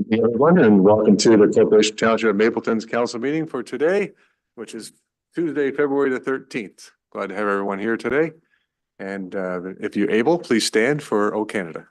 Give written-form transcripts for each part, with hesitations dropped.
Hey, everyone, and welcome to the Corporation Township of Mapleton's council meeting for today, which is Tuesday, February the 13th. Glad to have everyone here today. And if you're able, please stand for O Canada.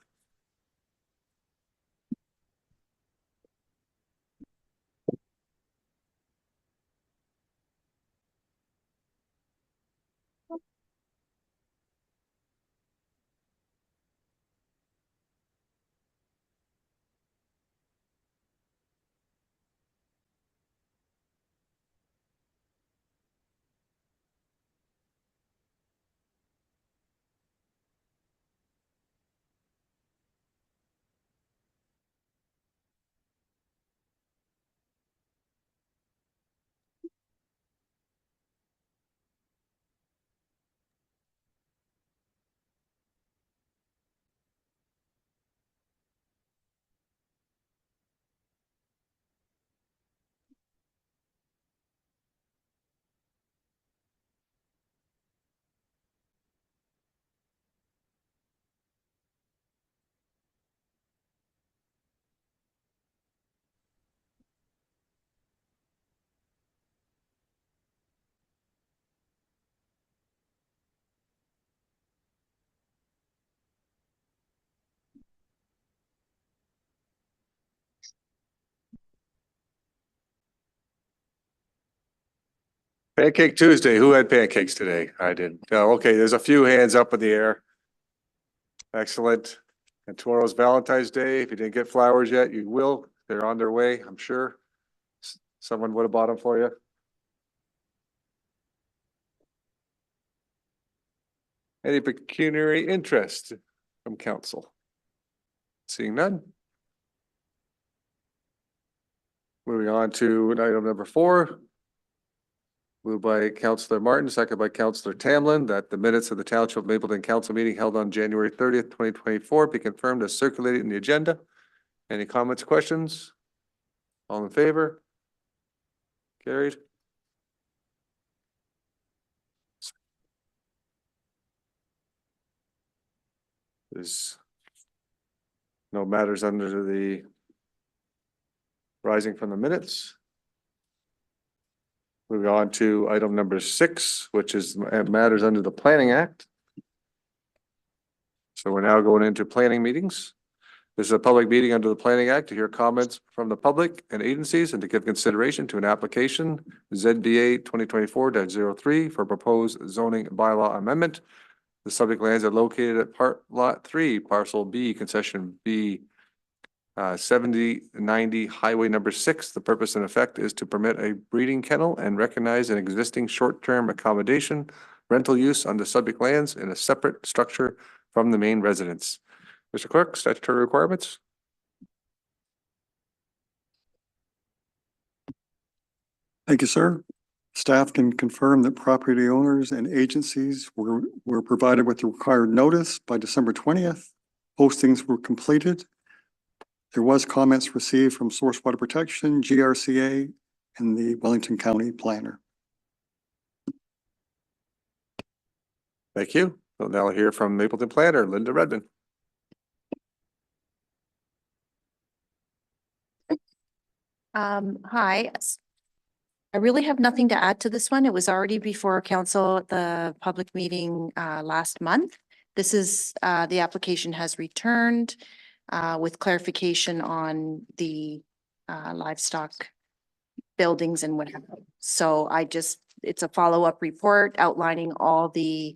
Pancake Tuesday. Who had pancakes today? I did. Oh, okay, there's a few hands up in the air. Excellent. And tomorrow's Valentine's Day. If you didn't get flowers yet, you will. They're on their way, I'm sure. Someone would have bought them for you. Any pecuniary interest from council? Seeing none. Moving on to item number 4. Moved by Councillor Martin, second by Councillor Tamlin, that the minutes of the Township of Mapleton Council meeting held on January 30th, 2024 be confirmed as circulated in the agenda. Any comments, questions? All in favor? Carried. There's no matters under the rising from the minutes. Moving on to item number 6, which is matters under the Planning Act. So we're now going into planning meetings. This is a public meeting under the Planning Act to hear comments from the public and agencies and to give consideration to an application ZBA 2024-03 for proposed zoning bylaw amendment. The subject lands are located at lot 3, parcel B, concession B, 7090 highway number 6. The purpose and effect is to permit a breeding kennel and recognize an existing short-term accommodation rental use on the subject lands in a separate structure from the main residence. Mr. Clerk, statutory requirements. Thank you, sir. Staff can confirm that property owners and agencies were provided with the required notice by December 20th. Postings were completed. There was comments received from Source Water Protection, GRCA, and the Wellington County Planner. Thank you. We'll now hear from Mapleton Planner, Linda Redmond. Hi. I really have nothing to add to this one. It was already before council at the public meeting last month. This is the application has returned with clarification on the livestock buildings and whatever. So it's a follow-up report outlining all the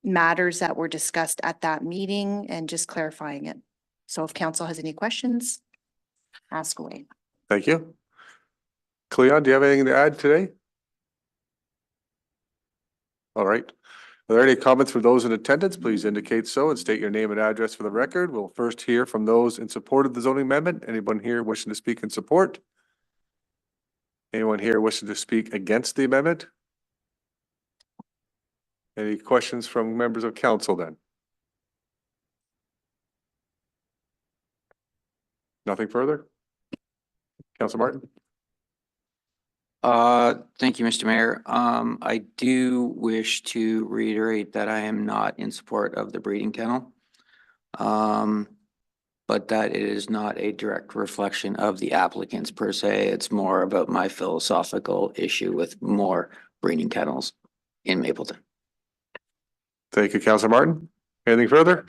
matters that were discussed at that meeting and just clarifying it. So if council has any questions, ask away. Thank you. Cleon, do you have anything to add today? All right. Are there any comments from those in attendance? Please indicate so and state your name and address for the record. We'll first hear from those in support of the zoning amendment. Anyone here wishing to speak in support? Anyone here wishing to speak against the amendment? Any questions from members of council then? Nothing further? Councilor Martin? Thank you, Mr. Mayor. I do wish to reiterate that I am not in support of the breeding kennel. but that it is not a direct reflection of the applicants per se. It's more about my philosophical issue with more breeding kennels in Mapleton. Thank you, Councilor Martin. Anything further?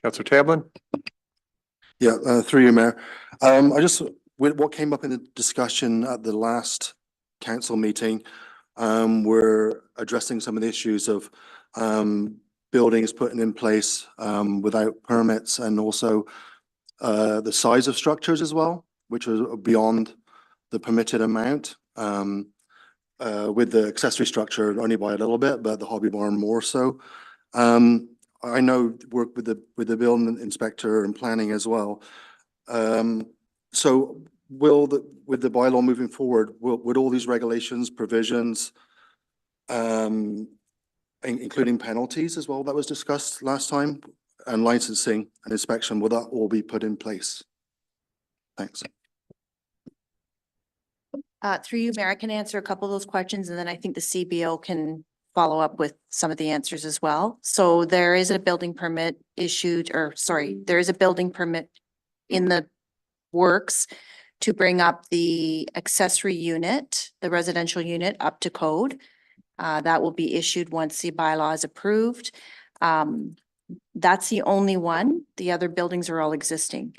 Councilor Tamlin? Yeah, through you, Mayor. With what came up in the discussion at the last council meeting, we're addressing some of the issues of buildings putting in place without permits, and also the size of structures as well, which was beyond the permitted amount. With the accessory structure only by a little bit, but the hobby barn more so. I know work with the building inspector and planning as well. So with the bylaw moving forward, would all these regulations, provisions, including penalties as well that was discussed last time, and licensing and inspection, will that all be put in place? Thanks. Through you, Mayor, I can answer a couple of those questions, and then I think the CBO can follow up with some of the answers as well. So there is a building permit issued, or sorry, there is a building permit in the works to bring up the accessory unit, the residential unit, up to code. That will be issued once the bylaw is approved. That's the only one. The other buildings are all existing.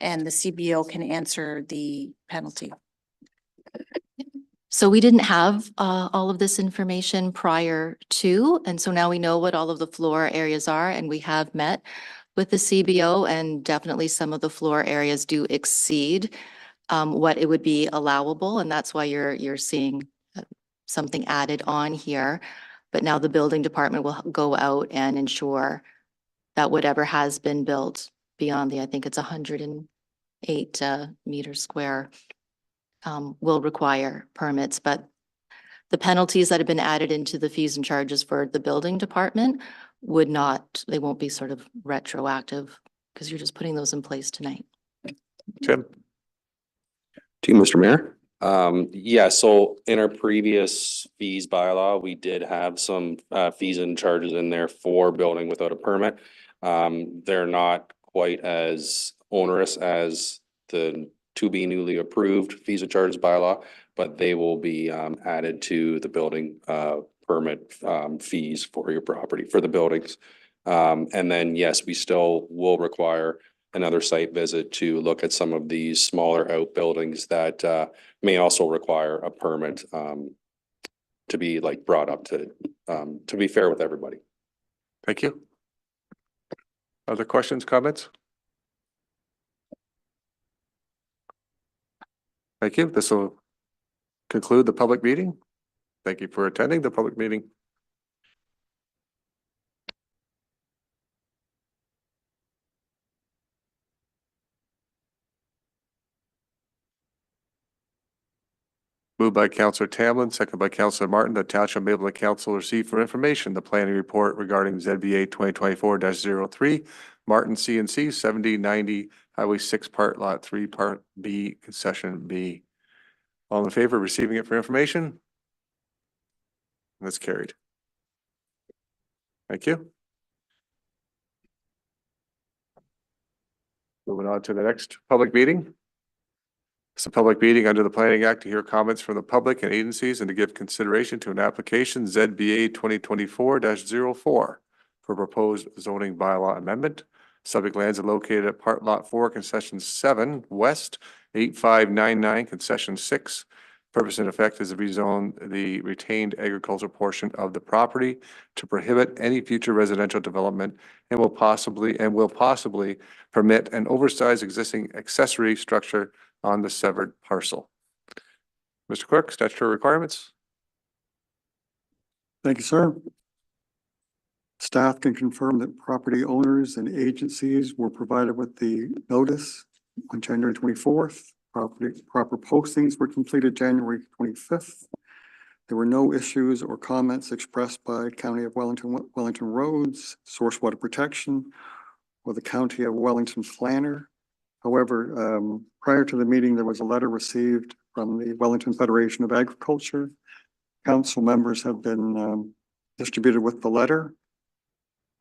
And the CBO can answer the penalty. So we didn't have all of this information prior to, and so now we know what all of the floor areas are, and we have met with the CBO, and definitely some of the floor areas do exceed what it would be allowable, and that's why you're seeing something added on here. But now the building department will go out and ensure that whatever has been built beyond I think it's 108 meters square, will require permits, but the penalties that have been added into the fees and charges for the building department they won't be sort of retroactive, because you're just putting those in place tonight. Tim? To you, Mr. Mayor. Yeah, so in our previous fees bylaw, we did have some fees and charges in there for building without a permit. They're not quite as onerous as the to be newly approved fees and charges bylaw, but they will be added to the building permit fees for your property, for the buildings. And then, yes, we still will require another site visit to look at some of these smaller outbuildings that may also require a permit to be brought up to be fair with everybody. Thank you. Other questions, comments? Thank you. This will conclude the public meeting. Thank you for attending the public meeting. Moved by Councillor Tamlin, second by Councillor Martin, that Township of Mapleton Council receive for information the planning report regarding ZBA 2024-03, Martin CNC 7090 Highway 6 Part Lot 3 Part B Concession B. All in favor of receiving it for information? That's carried. Thank you. Moving on to the next public meeting. It's a public meeting under the Planning Act to hear comments from the public and agencies and to give consideration to an application ZBA 2024-04 for proposed zoning bylaw amendment. Subject lands are located at Part Lot 4, Concession 7 West, 8599, Concession 6. Purpose and effect is to rezone the retained agricultural portion of the property to prohibit any future residential development and will possibly permit an oversized existing accessory structure on the severed parcel. Mr. Clerk, statutory requirements? Thank you, sir. Staff can confirm that property owners and agencies were provided with the notice on January 24th. Proper postings were completed January 25th. There were no issues or comments expressed by County of Wellington Roads, Source Water Protection, or the County of Wellington planner. However, prior to the meeting, there was a letter received from the Wellington Federation of Agriculture. Council members have been distributed with the letter.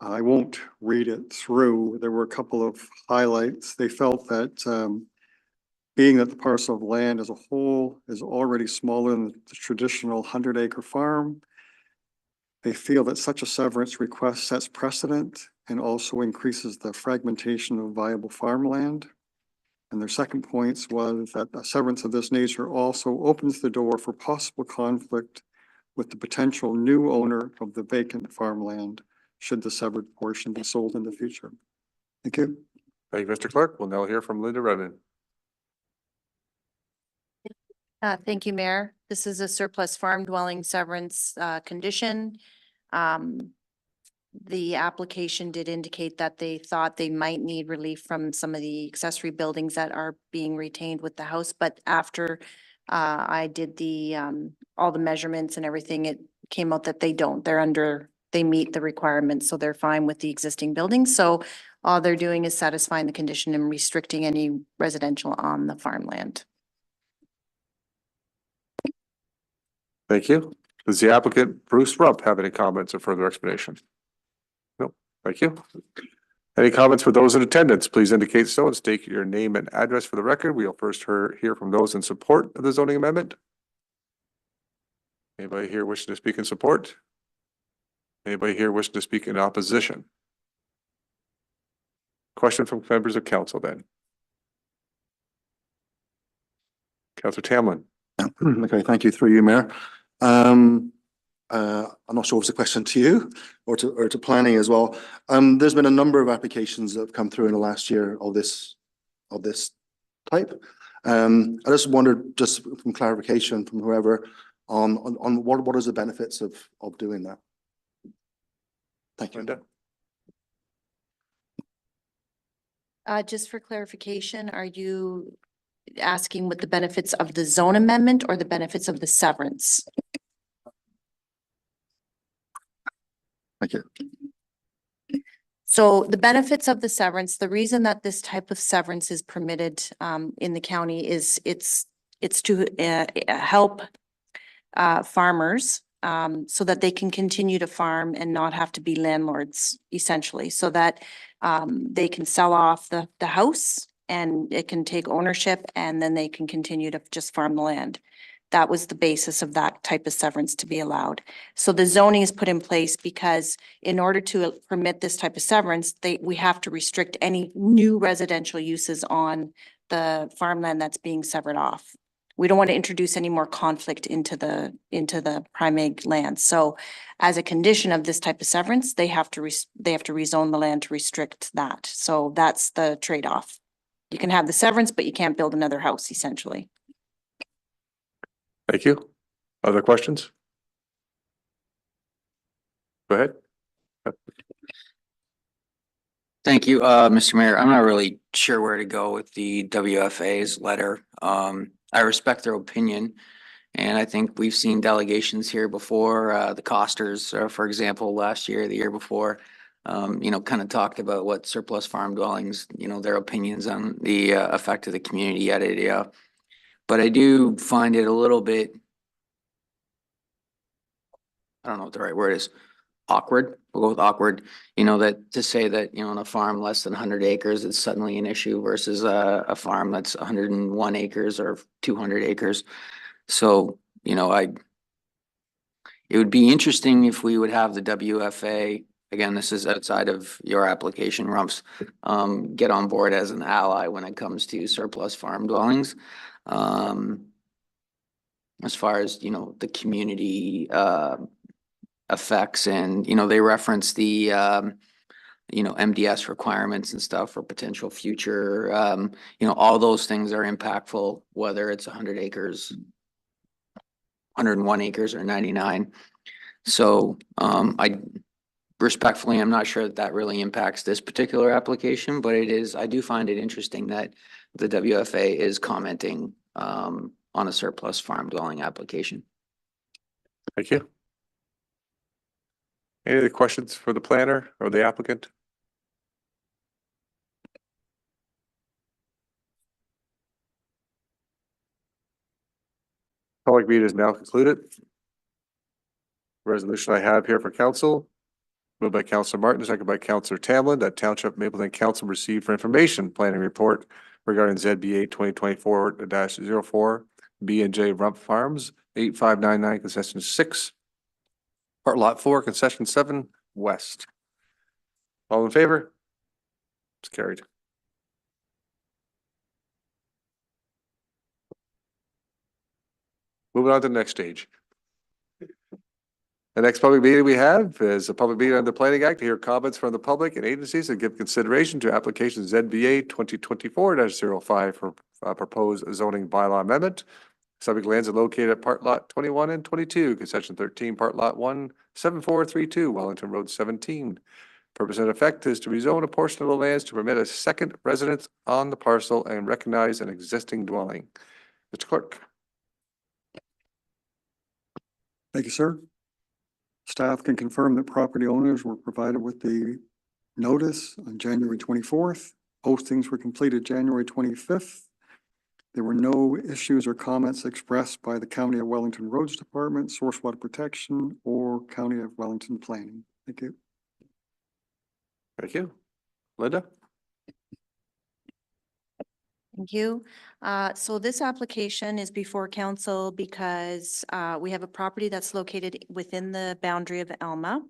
I won't read it through. There were a couple of highlights. They felt that being that the parcel of land as a whole is already smaller than the traditional 100-acre farm, they feel that such a severance request sets precedent and also increases the fragmentation of viable farmland. And their second points was that a severance of this nature also opens the door for possible conflict with the potential new owner of the vacant farmland should the severed portion be sold in the future. Thank you. Thank you, Mr. Clerk. We'll now hear from Linda Redmond. Thank you, Mayor. This is a surplus farm dwelling severance condition. The application did indicate that they thought they might need relief from some of the accessory buildings that are being retained with the house, but after I did the all the measurements and everything, it came out that they don't. They meet the requirements, so they're fine with the existing buildings. So all they're doing is satisfying the condition and restricting any residential on the farmland. Thank you. Does the applicant Bruce Rump have any comments or further explanation? No, thank you. Any comments for those in attendance? Please indicate so and state your name and address for the record. We'll first hear from those in support of the zoning amendment. Anybody here wishing to speak in support? Anybody here wishing to speak in opposition? Question from members of council then. Councillor Tamlin. Okay, thank you, through you, Mayor. I'm not sure if it's a question to you or to planning as well. There's been a number of applications that have come through in the last year of this type. I just wondered, just from clarification from whoever, on what is the benefits of doing that? Thank you. Linda. Just for clarification, are you asking what the benefits of the zone amendment or the benefits of the severance? Thank you. So the benefits of the severance, the reason that this type of severance is permitted in the county is it's to help farmers so that they can continue to farm and not have to be landlords, essentially, so that they can sell off the house and it can take ownership and then they can continue to just farm the land. That was the basis of that type of severance to be allowed. So the zoning is put in place because in order to permit this type of severance, we have to restrict any new residential uses on the farmland that's being severed off. We don't want to introduce any more conflict into the primate land. So as a condition of this type of severance, they have to rezone the land to restrict that. So that's the trade-off. You can have the severance, but you can't build another house, essentially. Thank you. Other questions? Go ahead. Thank you, Mr. Mayor. I'm not really sure where to go with the WFA's letter. I respect their opinion, and I think we've seen delegations here before. The Costers, for example, last year, the year before, kind of talked about what surplus farm dwellings, their opinions on the effect of the community, yada, yada. But I do find it a little bit, I don't know what the right word is, awkward. We'll go with awkward, that to say that, on a farm less than 100 acres, it's suddenly an issue versus a farm that's 101 acres or 200 acres. So, it would be interesting if we would have the WFA, again, this is outside of your application, Rumps, get on board as an ally when it comes to surplus farm dwellings. As far as, the community effects and, they reference the, MDS requirements and stuff for potential future, all those things are impactful, whether it's 100 acres, 101 acres or 99. So I respectfully, I'm not sure that really impacts this particular application, but I do find it interesting that the WFA is commenting on a surplus farm dwelling application. Thank you. Any other questions for the planner or the applicant? Public meeting is now concluded. Resolution I have here for council Moved by Counselor Martin, second by Counselor Tamlin, that Township Mapleton Council receive for information planning report regarding ZBA 2024-04 B and J Rump Farms, 8599 concession 6, part lot 4, concession 7 west. All in favor? It's carried. Moving on to the next stage. The next public meeting we have is a public meeting on the Planning Act to hear comments from the public and agencies and give consideration to application ZBA 2024-05 for proposed zoning bylaw amendment. Subject lands are located at part lot 21 and 22, concession 13, part lot 17432, Wellington Road 17. Purpose and effect is to rezone a portion of the lands to permit a second residence on the parcel and recognize an existing dwelling. Mr. Clerk. Thank you, sir. Staff can confirm that property owners were provided with the notice on January 24th. Postings were completed January 25th. There were no issues or comments expressed by the County of Wellington Roads Department, Source Water Protection, or County of Wellington Planning. Thank you. Thank you. Linda? Thank you. So this application is before council because we have a property that's located within the boundary of Elma.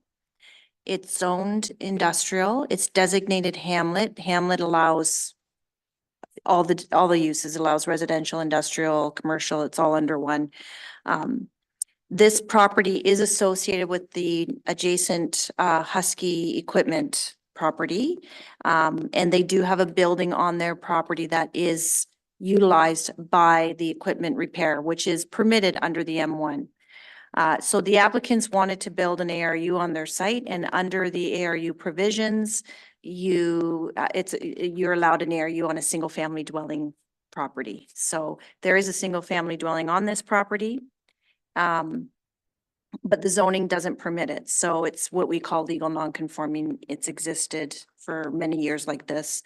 It's zoned industrial. It's designated hamlet. Hamlet allows all the uses, allows residential, industrial, commercial. It's all under one. This property is associated with the adjacent Husky equipment property. And they do have a building on their property that is utilized by the equipment repair, which is permitted under the M1. So the applicants wanted to build an ARU on their site, and under the ARU provisions, you're allowed an ARU on a single family dwelling property. So there is a single family dwelling on this property. But the zoning doesn't permit it. So it's what we call legal non-conforming. It's existed for many years like this.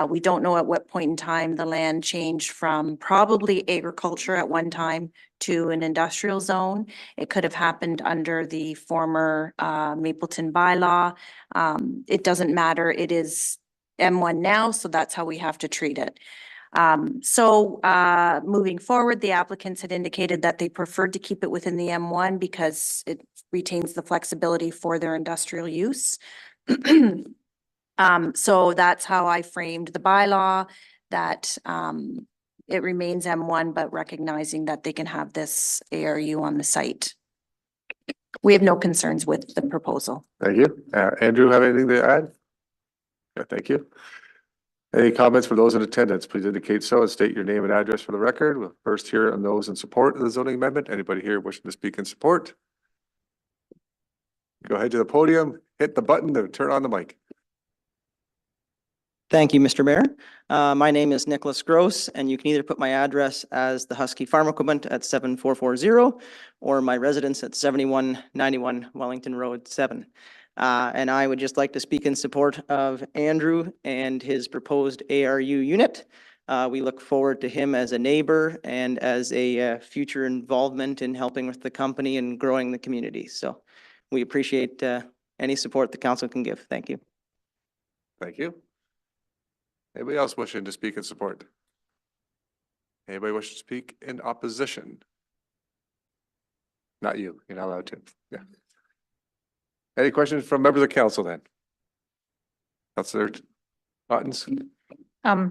We don't know at what point in time the land changed from probably agriculture at one time to an industrial zone. It could have happened under the former Mapleton bylaw. It doesn't matter. It is M1 now, so that's how we have to treat it. Moving forward, the applicants had indicated that they preferred to keep it within the M1 because it retains the flexibility for their industrial use. So that's how I framed the bylaw, that it remains M1, but recognizing that they can have this ARU on the site. We have no concerns with the proposal. Thank you. Andrew, have anything to add? Yeah, thank you. Any comments for those in attendance? Please indicate so and state your name and address for the record. We'll first hear on those in support of the zoning amendment. Anybody here wishing to speak in support? Go ahead to the podium, hit the button to turn on the mic. Thank you, Mr. Mayor. My name is Nicholas Gross, and you can either put my address as the Husky Farm Equipment at 7440 or my residence at 7191 Wellington Road 7. And I would just like to speak in support of Andrew and his proposed ARU unit. We look forward to him as a neighbor and as a future involvement in helping with the company and growing the community. So we appreciate any support the council can give. Thank you. Thank you. Anybody else wishing to speak in support? Anybody wishing to speak in opposition? Not you. You're not allowed to. Yeah. Any questions from members of council then? Councilor Ottens?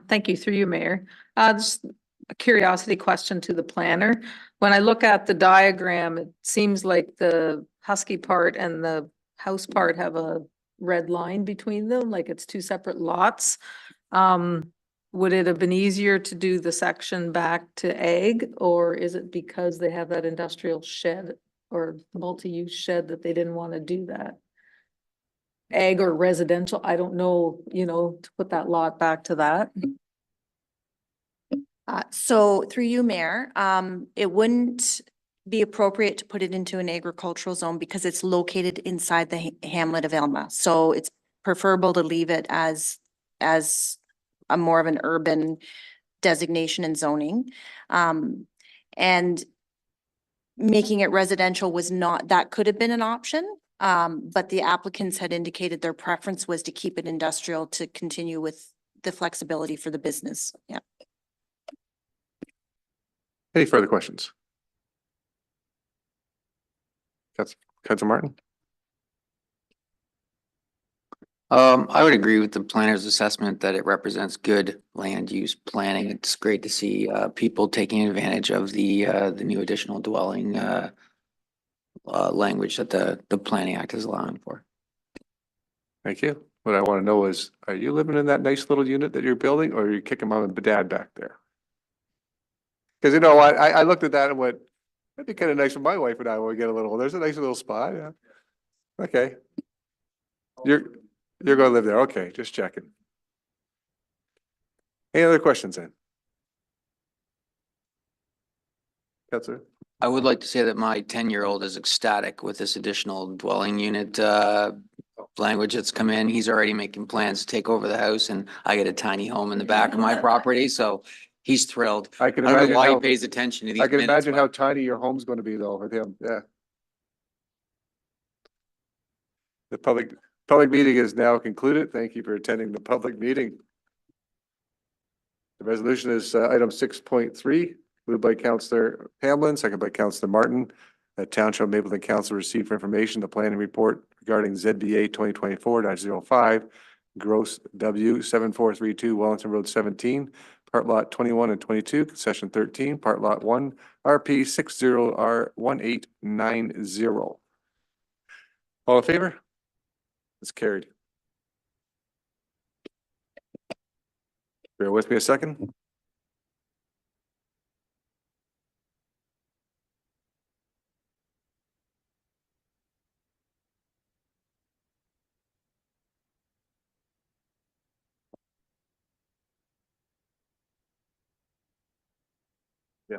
Thank you, through you, Mayor. Just a curiosity question to the planner. When I look at the diagram, it seems like the Husky part and the house part have a red line between them, like it's two separate lots. Would it have been easier to do the section back to ag, or is it because they have that industrial shed or multi-use shed that they didn't want to do that? Ag or residential, I don't know, to put that lot back to that. So through you, Mayor, it wouldn't be appropriate to put it into an agricultural zone because it's located inside the hamlet of Elma. So it's preferable to leave it as a more of an urban designation and zoning. And making it residential was not, that could have been an option. But the applicants had indicated their preference was to keep it industrial to continue with the flexibility for the business. Yeah. Any further questions? Councilor Martin? I would agree with the planner's assessment that it represents good land use planning. It's great to see people taking advantage of the new additional dwelling language that the Planning Act is allowing for. Thank you. What I want to know is, are you living in that nice little unit that you're building, or are you kicking mom and dad back there? Because you know what, I looked at that and went, that'd be kind of nice for my wife and I when we get a little, there's a nice little spot, yeah. Okay. You're gonna live there, okay, just checking. Any other questions then? Counselor? I would like to say that my 10-year-old is ecstatic with this additional dwelling unit language that's come in. He's already making plans to take over the house, and I get a tiny home in the back of my property, so he's thrilled. I can I don't imagine know why he how, pays attention to these I can minutes, imagine but- how tiny your home's gonna be though with him, yeah. The public meeting is now concluded. Thank you for attending the public meeting. The resolution is item 6.3, moved by Councillor Hamlin, second by Councillor Martin. That Township of Mapleton Council received for information the planning report regarding ZBA 2024-05, gross W 7432 Wellington Road 17, part lot 21 and 22, concession 13, part lot 1, RP 60R1890. All in favor? It's carried. Bear with me a second. Yeah.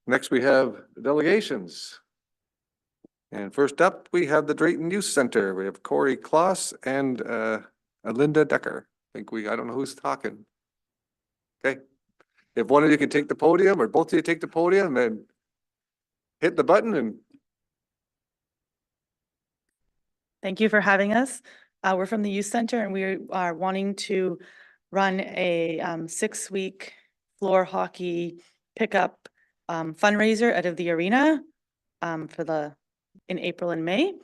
Next we have delegations. And first up, we have the Drayton Youth Center. We have Corey Kloss and Linda Decker. I don't know who's talking. Okay. If one of you can take the podium or both of you take the podium and hit the button and Thank you for having us. We're from the Youth Center and we are wanting to run a 6-week floor hockey pickup fundraiser out of the arena in April and May.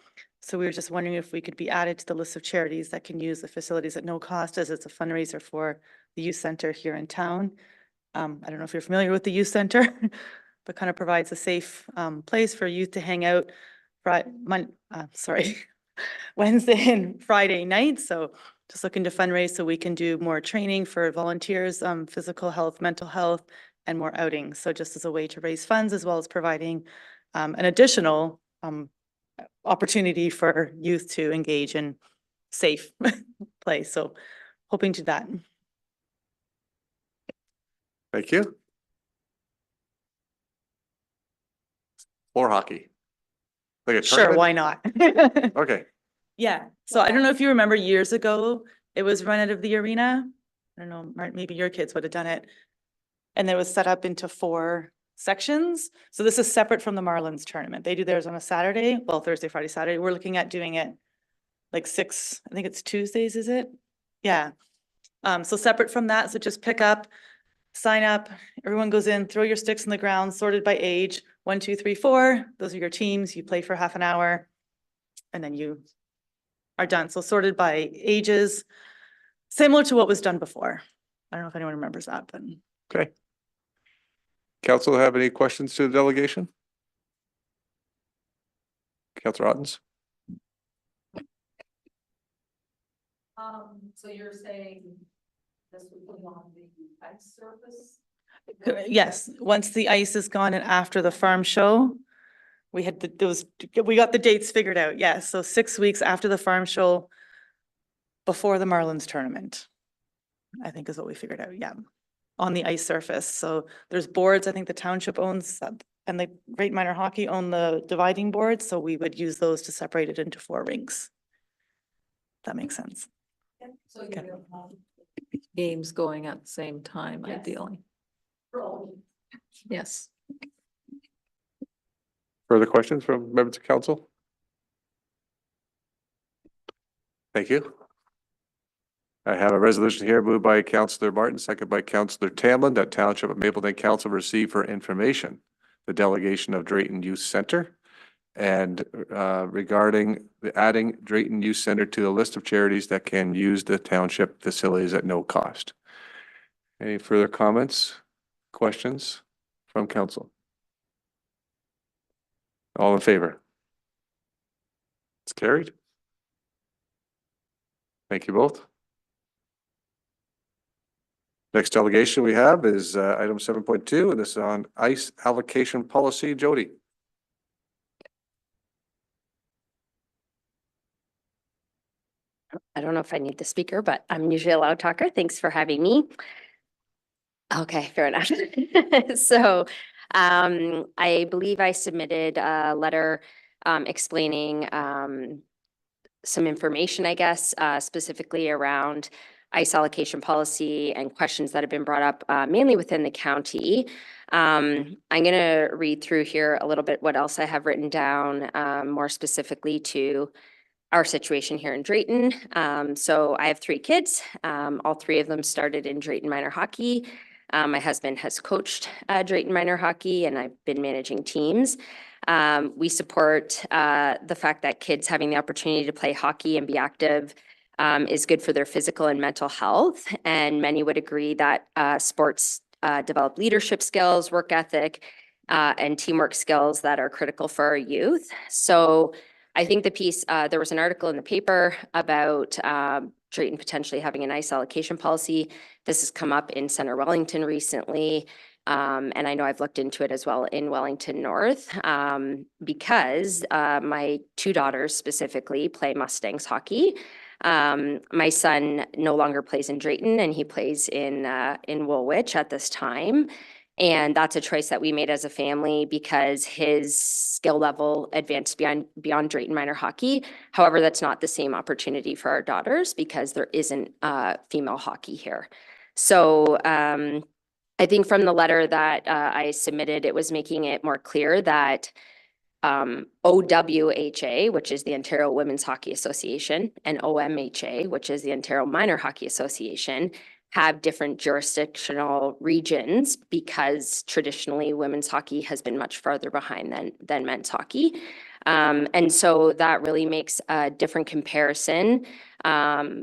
So we were just wondering if we could be added to the list of charities that can use the facilities at no cost, as it's a fundraiser for the Youth Center here in town. I don't know if you're familiar with the Youth Center, but kind of provides a safe place for youth to hang out Wednesday and Friday nights. So just looking to fundraise so we can do more training for volunteers, physical health, mental health, and more outings. So just as a way to raise funds, as well as providing an additional opportunity for youth to engage in safe play. So hoping to that. thank you. Floor hockey. Like a Sure, tournament? why not? Okay, Yeah, so I don't know if you remember years ago, it was run out of the arena. I don't know, maybe your kids would have done it. And it was set up into 4 sections. So this is separate from the Marlins tournament. They do theirs on a Saturday, well, Thursday, Friday, Saturday. We're looking at doing it like 6, I think it's Tuesdays, is it? Yeah. So separate from that, so just pick up, sign up, everyone goes in, throw your sticks in the ground, sorted by age, 1, 2, 3, 4. Those are your teams. You play for half an hour and then you are done. So sorted by ages, similar to what was done before. I don't know if anyone remembers that, but. okay. Council have any questions to the delegation? Councilor Ottens? So you're saying this would be on the ice surface? Yes, once the ice is gone and after the farm show, we got the dates figured out. Yes, so 6 weeks after the farm show, before the Marlins tournament, I think is what we figured out. Yeah, on the ice surface. So there's boards. I think the township owns and the Great Minor Hockey own the dividing boards. So we would use those to separate it into 4 rinks. That makes sense. So you don't have games going at the same time, Yes. ideally. Yes. Further questions from members of council? Thank you. I have a resolution here moved by Councillor Martin, second by Councillor Tamlin, that Township of Mapleton Council receive for information the delegation of Drayton Youth Center and regarding the adding Drayton Youth Center to the list of charities that can use the township facilities at no cost. Any further comments, questions from council? All in favor? It's carried. Thank you both. Next delegation we have is item 7.2, and this is on ice allocation policy. Jody. I don't know if I need the speaker, but I'm usually a loud talker. Thanks for having me. Okay, fair enough. So I believe I submitted a letter explaining some information, I guess, specifically around ice allocation policy and questions that have been brought up mainly within the county. I'm going to read through here a little bit what else I have written down more specifically to our situation here in Drayton. So I have 3 kids. All 3 of them started in Drayton Minor Hockey. My husband has coached Drayton Minor Hockey, and I've been managing teams. We support the fact that kids having the opportunity to play hockey and be active is good for their physical and mental health. And many would agree that sports develop leadership skills, work ethic, and teamwork skills that are critical for our youth. So I think the piece, there was an article in the paper about Drayton potentially having an ice allocation policy. This has come up in Center Wellington recently. And I know I've looked into it as well in Wellington North because my 2 daughters specifically play Mustangs hockey. My son no longer plays in Drayton, and he plays in Woolwich at this time. And that's a choice that we made as a family because his skill level advanced beyond Drayton Minor Hockey. However, that's not the same opportunity for our daughters because there isn't female hockey here. So I think from the letter that I submitted, it was making it more clear that OWHA, which is the Ontario Women's Hockey Association, and OMHA, which is the Ontario Minor Hockey Association, have different jurisdictional regions because traditionally women's hockey has been much farther behind than men's hockey. And so that really makes a different comparison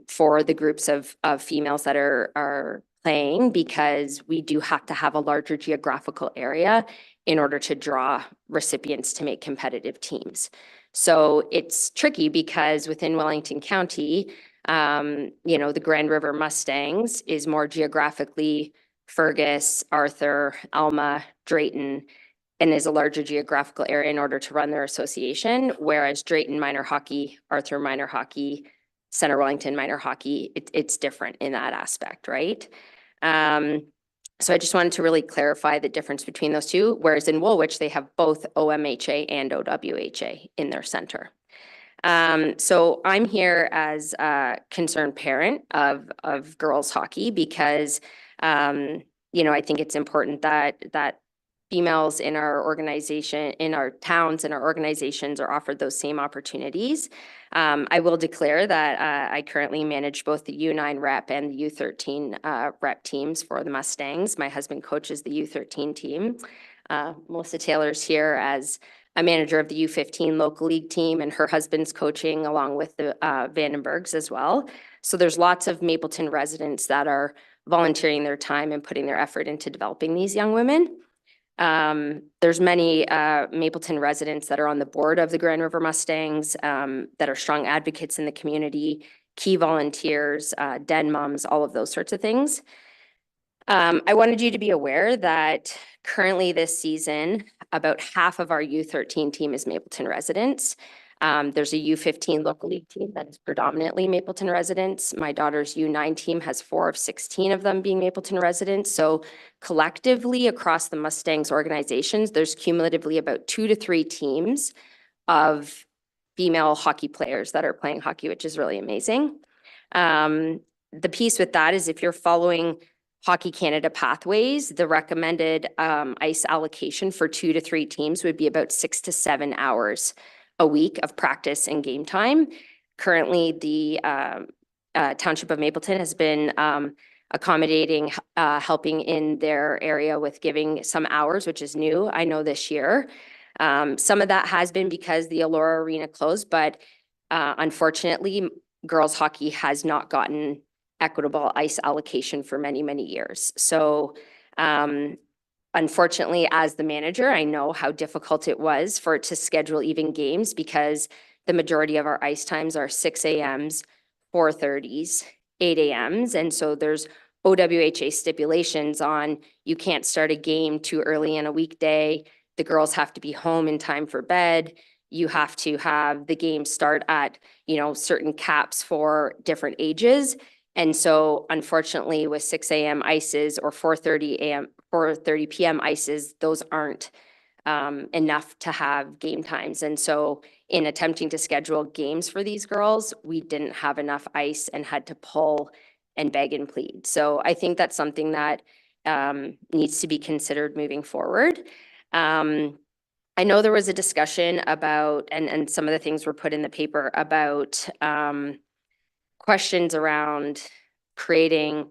for the groups of females that are playing, because we do have to have a larger geographical area in order to draw recipients to make competitive teams. So it's tricky because within Wellington County, the Grand River Mustangs is more geographically Fergus, Arthur, Alma, Drayton, and is a larger geographical area in order to run their association, whereas Drayton Minor Hockey, Arthur Minor Hockey, Center Wellington Minor Hockey, it's different in that aspect, right? So I just wanted to really clarify the difference between those two, whereas in Woolwich, they have both OMHA and OWHA in their center. So I'm here as a concerned parent of girls hockey because, I think it's important that females in our organization, in our towns and our organizations are offered those same opportunities. I will declare that I currently manage both the U9 rep and the U13 rep teams for the Mustangs. My husband coaches the U13 team. Melissa Taylor's here as a manager of the U15 local league team, and her husband's coaching along with the Vandenbergs as well. So there's lots of Mapleton residents that are volunteering their time and putting their effort into developing these young women. There's many Mapleton residents that are on the board of the Grand River Mustangs that are strong advocates in the community, key volunteers, den moms, all of those sorts of things. I wanted you to be aware that currently this season, about half of our U13 team is Mapleton residents. There's a U15 local league team that is predominantly Mapleton residents. My daughter's U9 team has 4 of 16 of them being Mapleton residents. So collectively across the Mustangs organizations, there's cumulatively about 2 to 3 teams of female hockey players that are playing hockey, which is really amazing. The piece with that is if you're following Hockey Canada Pathways, the recommended ice allocation for 2 to 3 teams would be about 6 to 7 hours a week of practice and game time. Currently, the Township of Mapleton has been accommodating, helping in their area with giving some hours, which is new, I know this year. Some of that has been because the Allura Arena closed, but unfortunately, girls hockey has not gotten equitable ice allocation for many, many years. So unfortunately, as the manager, I know how difficult it was for it to schedule even games because the majority of our ice times are 6 a.m.s, 4:30s, 8 a.m.s. And so there's OWHA stipulations on you can't start a game too early in a weekday. The girls have to be home in time for bed. You have to have the game start at, certain caps for different ages. And so unfortunately with 6 a.m. ices or 4:30 p.m. ices, those aren't enough to have game times. And so in attempting to schedule games for these girls, we didn't have enough ice and had to pull and beg and plead. So I think that's something that needs to be considered moving forward. I know there was a discussion about, and some of the things were put in the paper about questions around creating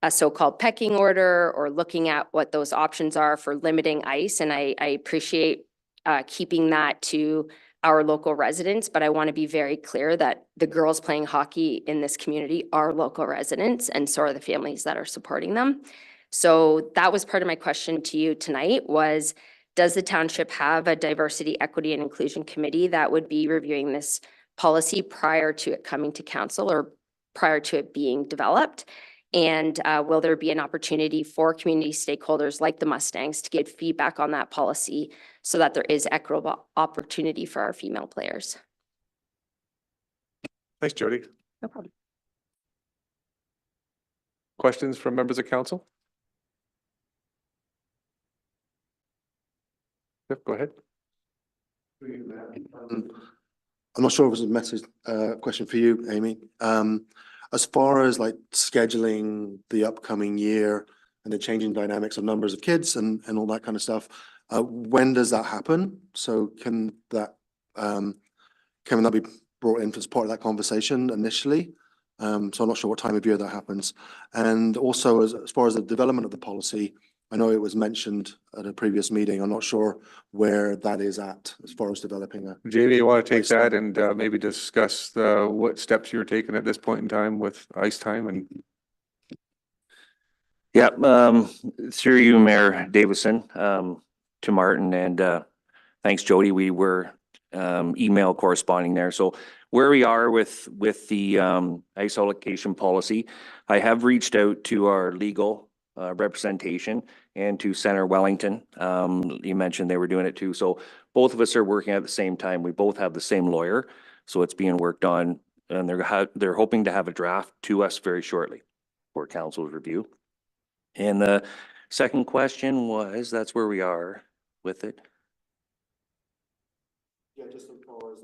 a so-called pecking order or looking at what those options are for limiting ice. And I appreciate keeping that to our local residents, but I want to be very clear that the girls playing hockey in this community are local residents, and so are the families that are supporting them. So that was part of my question to you tonight was, does the township have a diversity, equity, and inclusion committee that would be reviewing this policy prior to it coming to council or prior to it being developed? And will there be an opportunity for community stakeholders like the Mustangs to give feedback on that policy so that there is equitable opportunity for our female players? Thanks, Jody. No problem. Questions from members of council? Yep, go ahead. I'm not sure if it was a message, question for you, Amy. As far as like scheduling the upcoming year and the changing dynamics of numbers of kids and all that kind of stuff, when does that happen? So can that be brought in as part of that conversation initially? So I'm not sure what time of year that happens. And also as far as the development of the policy, I know it was mentioned at a previous meeting. I'm not sure where that is at as far as developing a. Jamie, you want to take that and maybe discuss what steps you're taking at this point in time with ice time and. Yeah, through you, Mayor Davison, to Martin, and thanks, Jody. We were email corresponding there. So where we are with the ice allocation policy, I have reached out to our legal representation and to Senator Wellington. You mentioned they were doing it too. So both of us are working at the same time. We both have the same lawyer. So it's being worked on, and they're hoping to have a draft to us very shortly for council's review. And the second question was, that's where we are with it. Yeah, just as far as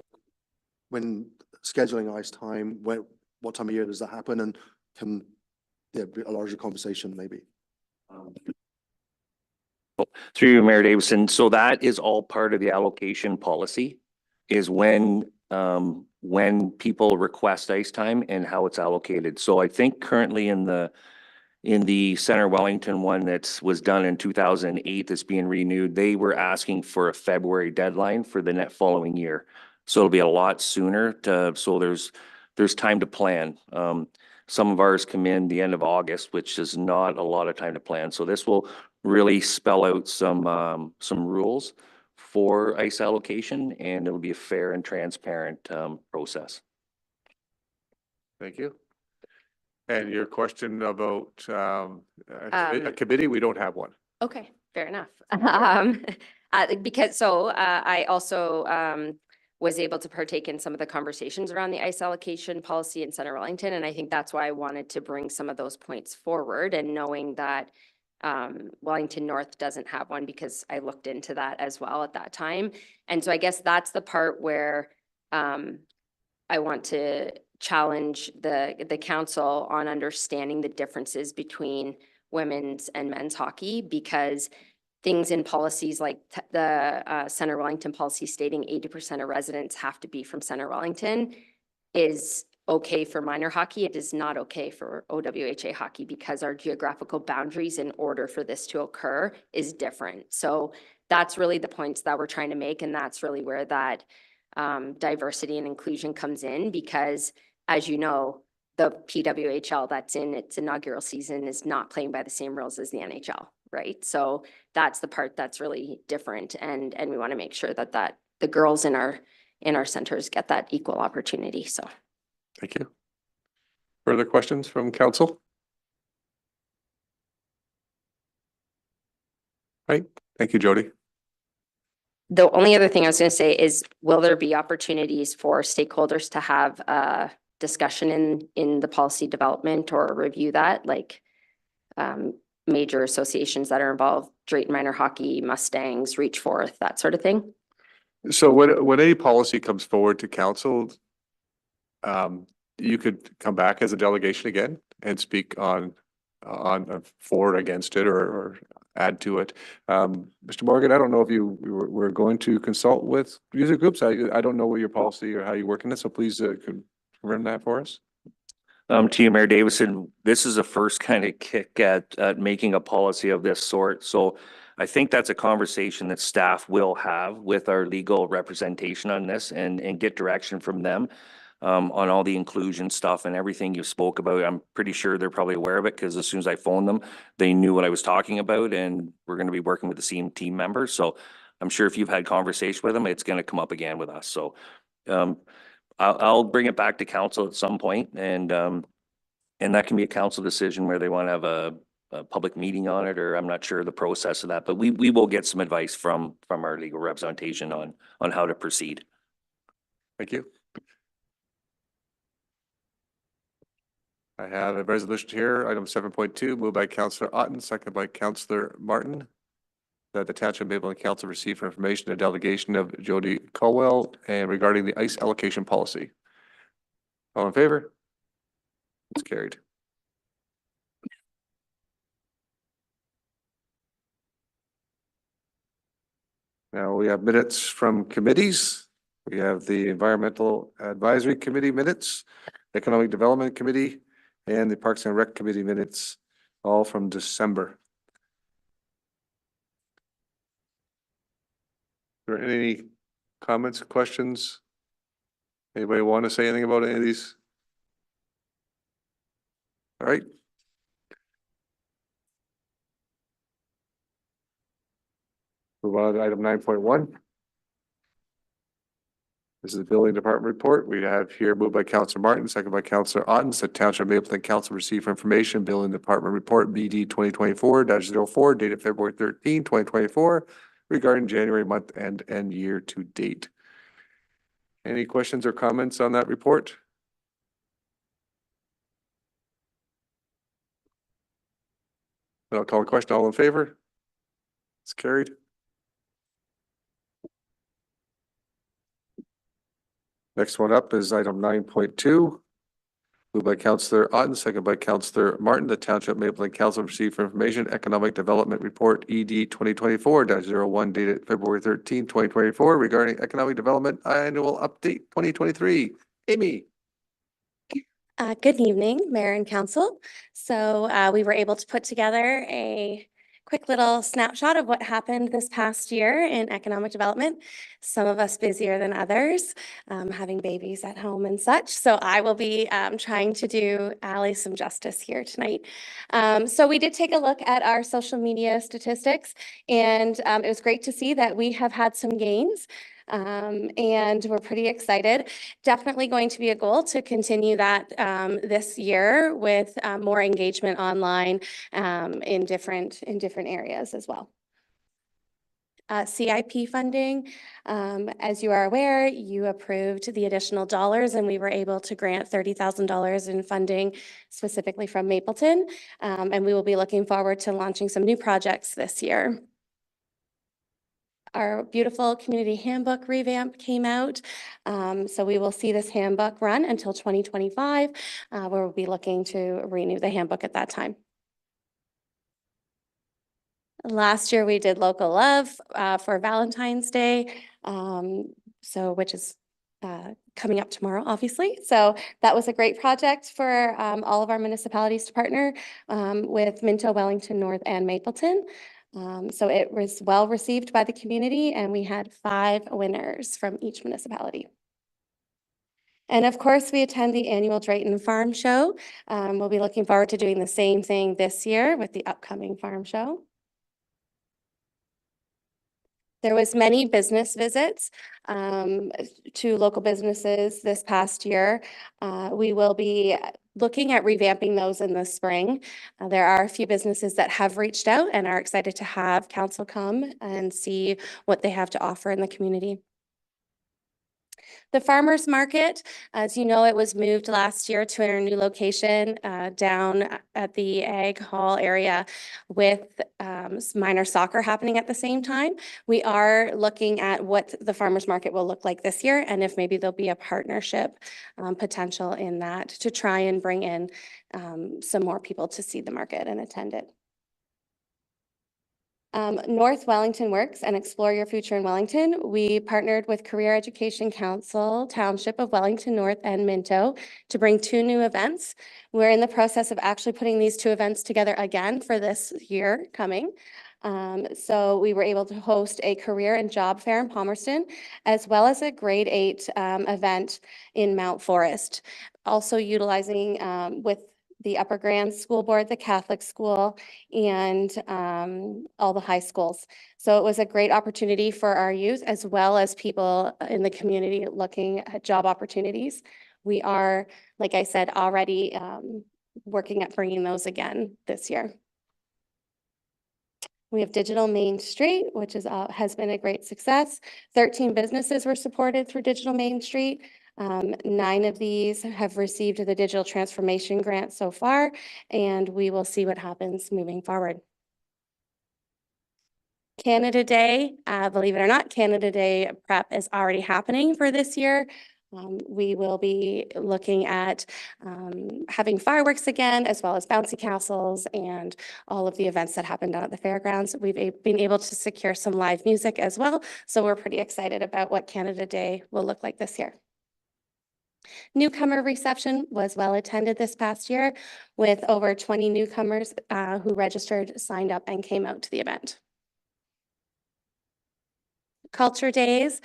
when scheduling ice time, what time of year does that happen, and can be a larger conversation maybe? Through you, Mayor Davison. So that is all part of the allocation policy, is when people request ice time and how it's allocated. So I think currently in the Senator Wellington one that was done in 2008 that's being renewed, they were asking for a February deadline for the net following year. So it'll be a lot sooner so there's time to plan. Some of ours come in the end of August, which is not a lot of time to plan. So this will really spell out some rules for ice allocation, and it'll be a fair and transparent process. Thank you. And your question about a committee, we don't have one. Okay, fair enough. Because I also was able to partake in some of the conversations around the ice allocation policy in Senator Wellington. And I think that's why I wanted to bring some of those points forward, and knowing that Wellington North doesn't have one, because I looked into that as well at that time. And so I guess that's the part where I want to challenge the council on understanding the differences between women's and men's hockey because things in policies like the Center Wellington policy stating 80% of residents have to be from Center Wellington is okay for minor hockey. It is not okay for OWHA hockey because our geographical boundaries in order for this to occur is different. So that's really the points that we're trying to make. And that's really where that diversity and inclusion comes in because, as you know, the PWHL that's in its inaugural season is not playing by the same rules as the NHL, right? So that's the part that's really different. And we want to make sure that the girls in our centers get that equal opportunity. So. Thank you. Further questions from council? Right. Thank you, Jody. The only other thing I was going to say is, will there be opportunities for stakeholders to have a discussion in the policy development or review that, like major associations that are involved, Drayton Minor Hockey, Mustangs, Reach Forth, that sort of thing? So when any policy comes forward to council, you could come back as a delegation again and speak on for or against it or add to it. Mr. Morgan, I don't know if you were going to consult with user groups. I don't know what your policy or how you work in it, so please confirm that for us. To you, Mayor Davison, this is a first kind of kick at making a policy of this sort. So I think that's a conversation that staff will have with our legal representation on this and get direction from them on all the inclusion stuff and everything you spoke about. I'm pretty sure they're probably aware of it because as soon as I phoned them, they knew what I was talking about, and we're going to be working with the same team members. So I'm sure if you've had conversation with them, it's going to come up again with us. So I'll bring it back to council at some point, and that can be a council decision where they want to have a public meeting on it, or I'm not sure the process of that, but we will get some advice from our legal representation on how to proceed. Thank you. I have a resolution here, item 7.2, moved by Councillor Otten, seconded by Councillor Martin, that the Township of Mapleton Council receive for information a delegation of Jody Colwell and regarding the ice allocation policy. All in favor? It's carried. Now we have minutes from committees. We have the Environmental Advisory Committee minutes, Economic Development Committee, and the Parks and Rec Committee minutes, all from December. Are there any comments, questions? Anybody want to say anything about any of these? All right. Move on to item 9.1. This is the Building Department report. We have here moved by Councillor Martin, second by Councillor Otten, that Township of Mapleton Council receive for information Building Department report BD 2024-04 dated February 13, 2024 regarding January month and year to date. Any questions or comments on that report? I'll call a question. All in favor? It's carried. Next one up is item 9.2. Moved by Councillor Otten, second by Councillor Martin, the Township of Mapleton Council received for information Economic Development Report ED 2024-01 dated February 13, 2024 regarding Economic Development Annual Update 2023. Amy. Good evening, Mayor and Council. So we were able to put together a quick little snapshot of what happened this past year in economic development. Some of us busier than others, having babies at home and such. So I will be trying to do Allie some justice here tonight. So we did take a look at our social media statistics, and it was great to see that we have had some gains. And we're pretty excited. Definitely going to be a goal to continue that this year with more engagement online in different areas as well. CIP funding, as you are aware, you approved the additional dollars and we were able to grant $30,000 in funding specifically from Mapleton. And we will be looking forward to launching some new projects this year. Our beautiful community handbook revamp came out. So we will see this handbook run until 2025, where we'll be looking to renew the handbook at that time. Last year, we did Local Love for Valentine's Day, which is coming up tomorrow, obviously. So that was a great project for all of our municipalities to partner with Minto, Wellington North, and Mapleton. So it was well received by the community, and we had 5 winners from each municipality. And of course, we attend the annual Drayton Farm Show. We'll be looking forward to doing the same thing this year with the upcoming farm show. There was many business visits to local businesses this past year. We will be looking at revamping those in the spring. There are a few businesses that have reached out and are excited to have council come and see what they have to offer in the community. The farmers market, as you know, it was moved last year to our new location down at the Ag Hall area with minor soccer happening at the same time. We are looking at what the farmers market will look like this year and if maybe there'll be a partnership potential in that to try and bring in some more people to see the market and attend it. North Wellington Works and Explore Your Future in Wellington. We partnered with Career Education Council, Township of Wellington North, and Minto to bring 2 new events. We're in the process of actually putting these 2 events together again for this year coming. So we were able to host a career and job fair in Palmerston, as well as a grade 8 event in Mount Forest. Also utilizing with the Upper Grand School Board, the Catholic school, and all the high schools. So it was a great opportunity for our youth as well as people in the community looking at job opportunities. We are, like I said, already working at bringing those again this year. We have Digital Main Street, which has been a great success. 13 businesses were supported through Digital Main Street. 9 of these have received the digital transformation grant so far, and we will see what happens moving forward. Canada Day, believe it or not, Canada Day prep is already happening for this year. We will be looking at having fireworks again, as well as bouncy castles and all of the events that happened down at the fairgrounds. We've been able to secure some live music as well, so we're pretty excited about what Canada Day will look like this year. Newcomer reception was well attended this past year with over 20 newcomers who registered, signed up, and came out to the event. Culture Days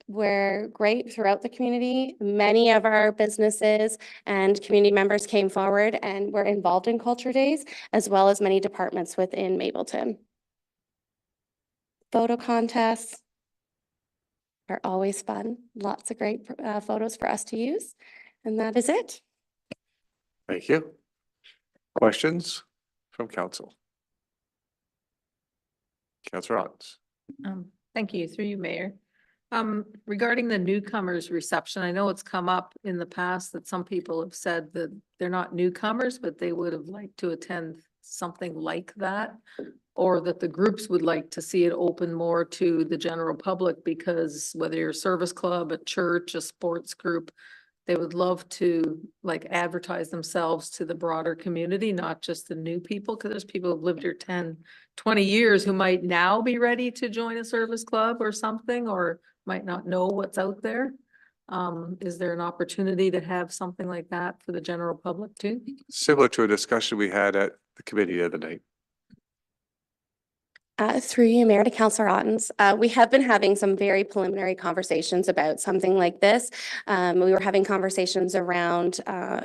were great throughout the community. Many of our businesses and community members came forward and were involved in Culture Days, as well as many departments within Mapleton. Photo contests are always fun. Lots of great photos for us to use. And that is it. Thank you. Questions from council? Councilor Ottens. Thank you, through you, Mayor. Regarding the newcomers reception, I know it's come up in the past that some people have said that they're not newcomers, but they would have liked to attend something like that. Or that the groups would like to see it open more to the general public, because whether you're a service club, a church, a sports group, they would love to like advertise themselves to the broader community, not just the new people, because there's people who've lived here 10, 20 years who might now be ready to join a service club or something, or might not know what's out there. Is there an opportunity to have something like that for the general public too? Similar to a discussion we had at the committee the other night. Through you, Mayor, to Councilor Ottens, we have been having some very preliminary conversations about something like this. We were having conversations around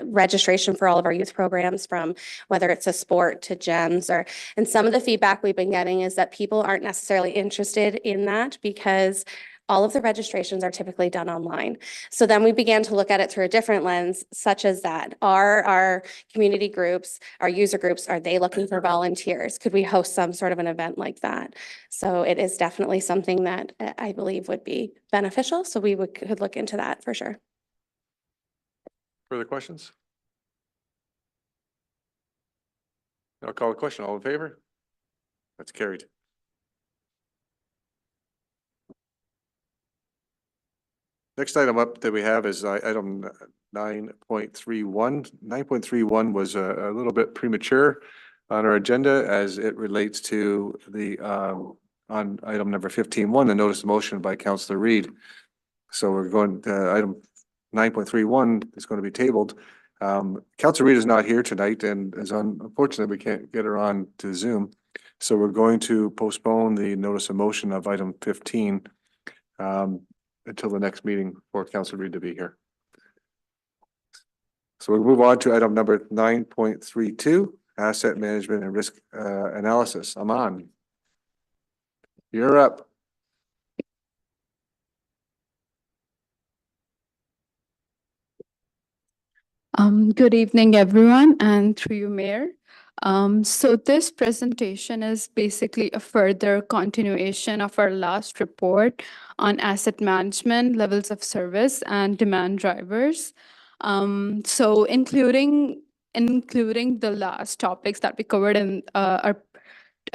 registration for all of our youth programs, from whether it's a sport to GEMS, and some of the feedback we've been getting is that people aren't necessarily interested in that because all of the registrations are typically done online. So then we began to look at it through a different lens, such as that. Are our community groups, our user groups, are they looking for volunteers? Could we host some sort of an event like that? So it is definitely something that I believe would be beneficial. So we could look into that for sure. Further questions? I'll call the question. All in favor? That's carried. Next item up that we have is item 9.31. 9.31 was a little bit premature. on our agenda as it relates to the, on item number 15.1, the notice of motion by Councillor Reed. So we're going to item 9.31 is going to be tabled. Councillor Reed is not here tonight and is unfortunately, we can't get her on to Zoom. So we're going to postpone the notice of motion of item 15 until the next meeting for Councillor Reed to be here. So we'll move on to item number 9.32, asset management and risk analysis. Aman, you're up. Good evening, everyone, and through you, Mayor. So this presentation is basically a further continuation of our last report on asset management, levels of service, and demand drivers. So including the last topics that we covered in our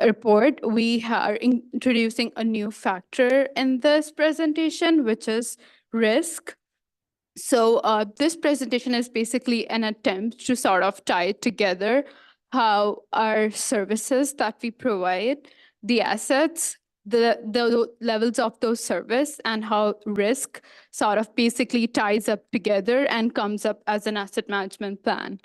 report, we are introducing a new factor in this presentation, which is risk. So this presentation is basically an attempt to sort of tie together how our services that we provide, the assets, the levels of those service, and how risk sort of basically ties up together and comes up as an asset management plan.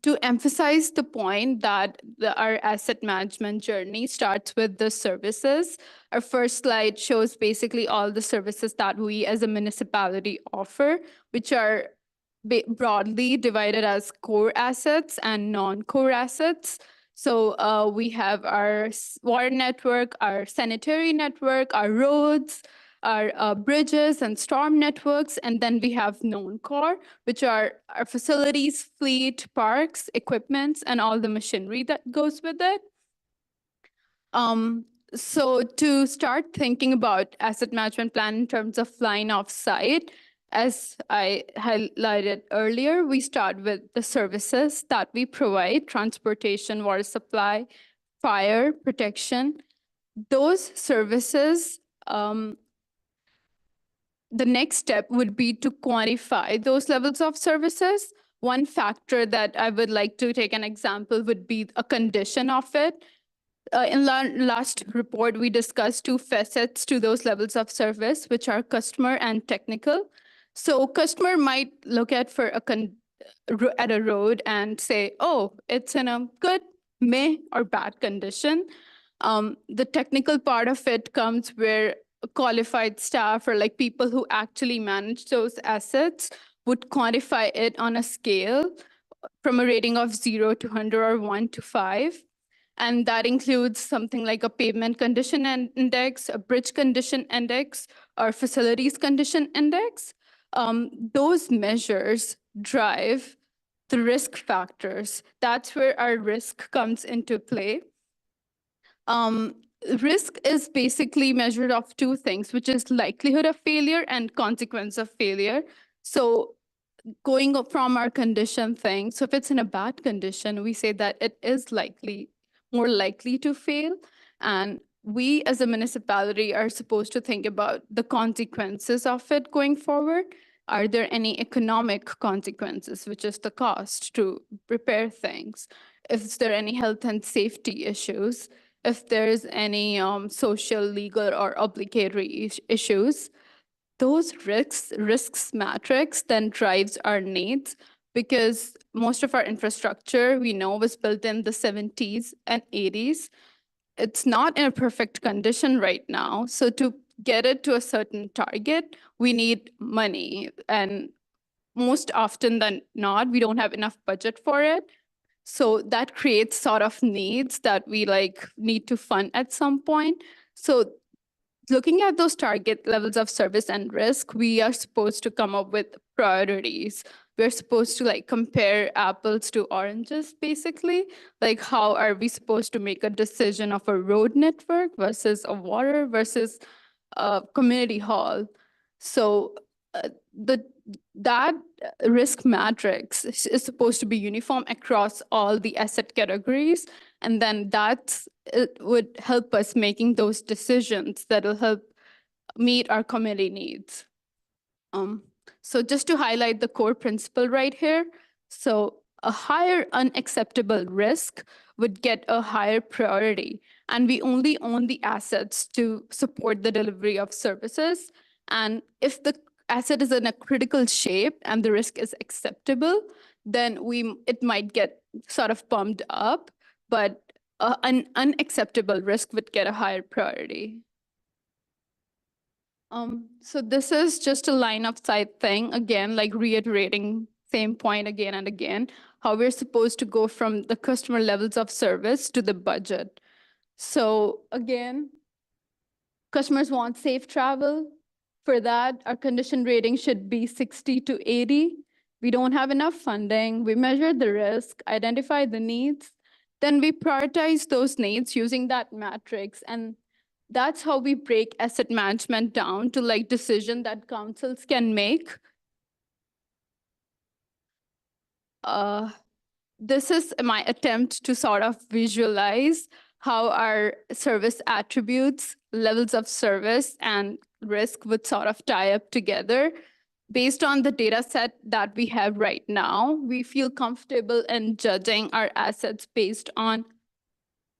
To emphasize the point that our asset management journey starts with the services, our first slide shows basically all the services that we as a municipality offer, which are broadly divided as core assets and non-core assets. So we have our water network, our sanitary network, our roads, our bridges and storm networks, and then we have non-core, which are our facilities, fleet, parks, equipments, and all the machinery that goes with it. So to start thinking about asset management plan in terms of line of sight, as I highlighted earlier, we start with the services that we provide: transportation, water supply, fire protection. Those services, the next step would be to quantify those levels of services. One factor that I would like to take an example would be a condition of it. In last report, we discussed two facets to those levels of service, which are customer and technical. So customer might look at a road and say, oh, it's in a good, may, or bad condition. The technical part of it comes where qualified staff or like people who actually manage those assets would quantify it on a scale from a rating of 0 to 100 or 1 to 5. And that includes something like a pavement condition index, a bridge condition index, or facilities condition index. Those measures drive the risk factors. That's where our risk comes into play. Risk is basically measured of two things, which is likelihood of failure and consequence of failure. So going up from our condition thing, so if it's in a bad condition, we say that it is more likely to fail. And we as a municipality are supposed to think about the consequences of it going forward. Are there any economic consequences, which is the cost to repair things? Is there any health and safety issues? If there's any social, legal, or obligatory issues, those risks matrix then drives our needs, because most of our infrastructure we know was built in the 70s and 80s. It's not in a perfect condition right now. So to get it to a certain target, we need money. And most often than not, we don't have enough budget for it. So that creates sort of needs that we need to fund at some point. So looking at those target levels of service and risk, we are supposed to come up with priorities. We're supposed to compare apples to oranges, basically. Like, how are we supposed to make a decision of a road network versus a water versus a community hall? So that risk matrix is supposed to be uniform across all the asset categories. And then it would help us making those decisions that will help meet our community needs. So just to highlight the core principle right here. So a higher unacceptable risk would get a higher priority. And we only own the assets to support the delivery of services. And if the asset is in a critical shape and the risk is acceptable, then it might get sort of bumped up, but an unacceptable risk would get a higher priority. So this is just a line of sight thing, again, like reiterating same point again and again, how we're supposed to go from the customer levels of service to the budget. So again, customers want safe travel. For that, our condition rating should be 60 to 80. We don't have enough funding. We measure the risk, identify the needs. Then we prioritize those needs using that matrix. And that's how we break asset management down to like decision that councils can make. This is my attempt to sort of visualize how our service attributes, levels of service, and risk would sort of tie up together. Based on the data set that we have right now, we feel comfortable in judging our assets based on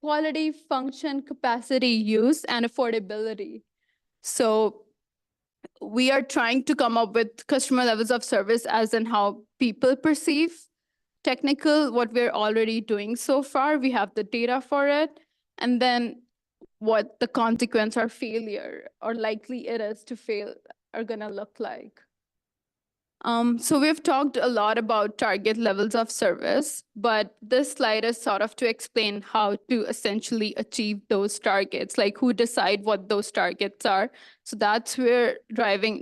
quality, function, capacity, use, and affordability. So we are trying to come up with customer levels of service as in how people perceive technical, what we're already doing so far. We have the data for it. And then what the consequence or failure or likely it is to fail are gonna look like. So we've talked a lot about target levels of service, but this slide is sort of to explain how to essentially achieve those targets, like who decide what those targets are. So that's where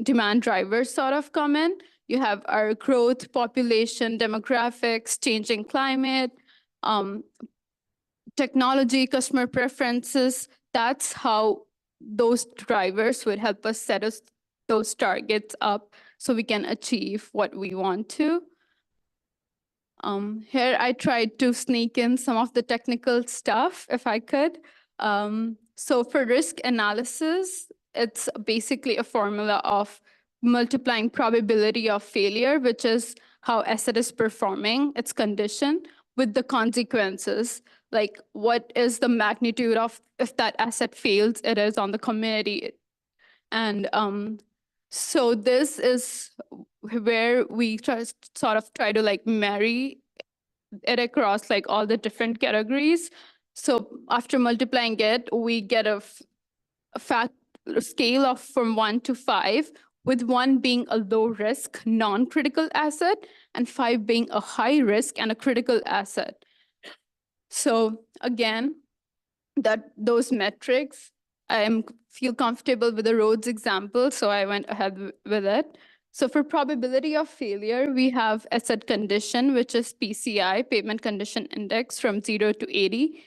demand drivers sort of come in. You have our growth, population, demographics, changing climate, technology, customer preferences. That's how those drivers would help us set those targets up so we can achieve what we want to. Here I tried to sneak in some of the technical stuff if I could. So for risk analysis, it's basically a formula of multiplying probability of failure, which is how asset is performing, its condition, with the consequences, like what is the magnitude of if that asset fails, it is on the community. And so this is where we sort of try to like marry it across like all the different categories. So after multiplying it, we get a scale of from 1 to 5, with 1 being a low risk, non-critical asset, and 5 being a high risk and a critical asset. So again, those metrics, I feel comfortable with the roads example, so I went ahead with it. So for probability of failure, we have asset condition, which is PCI, pavement condition index, from 0 to 80.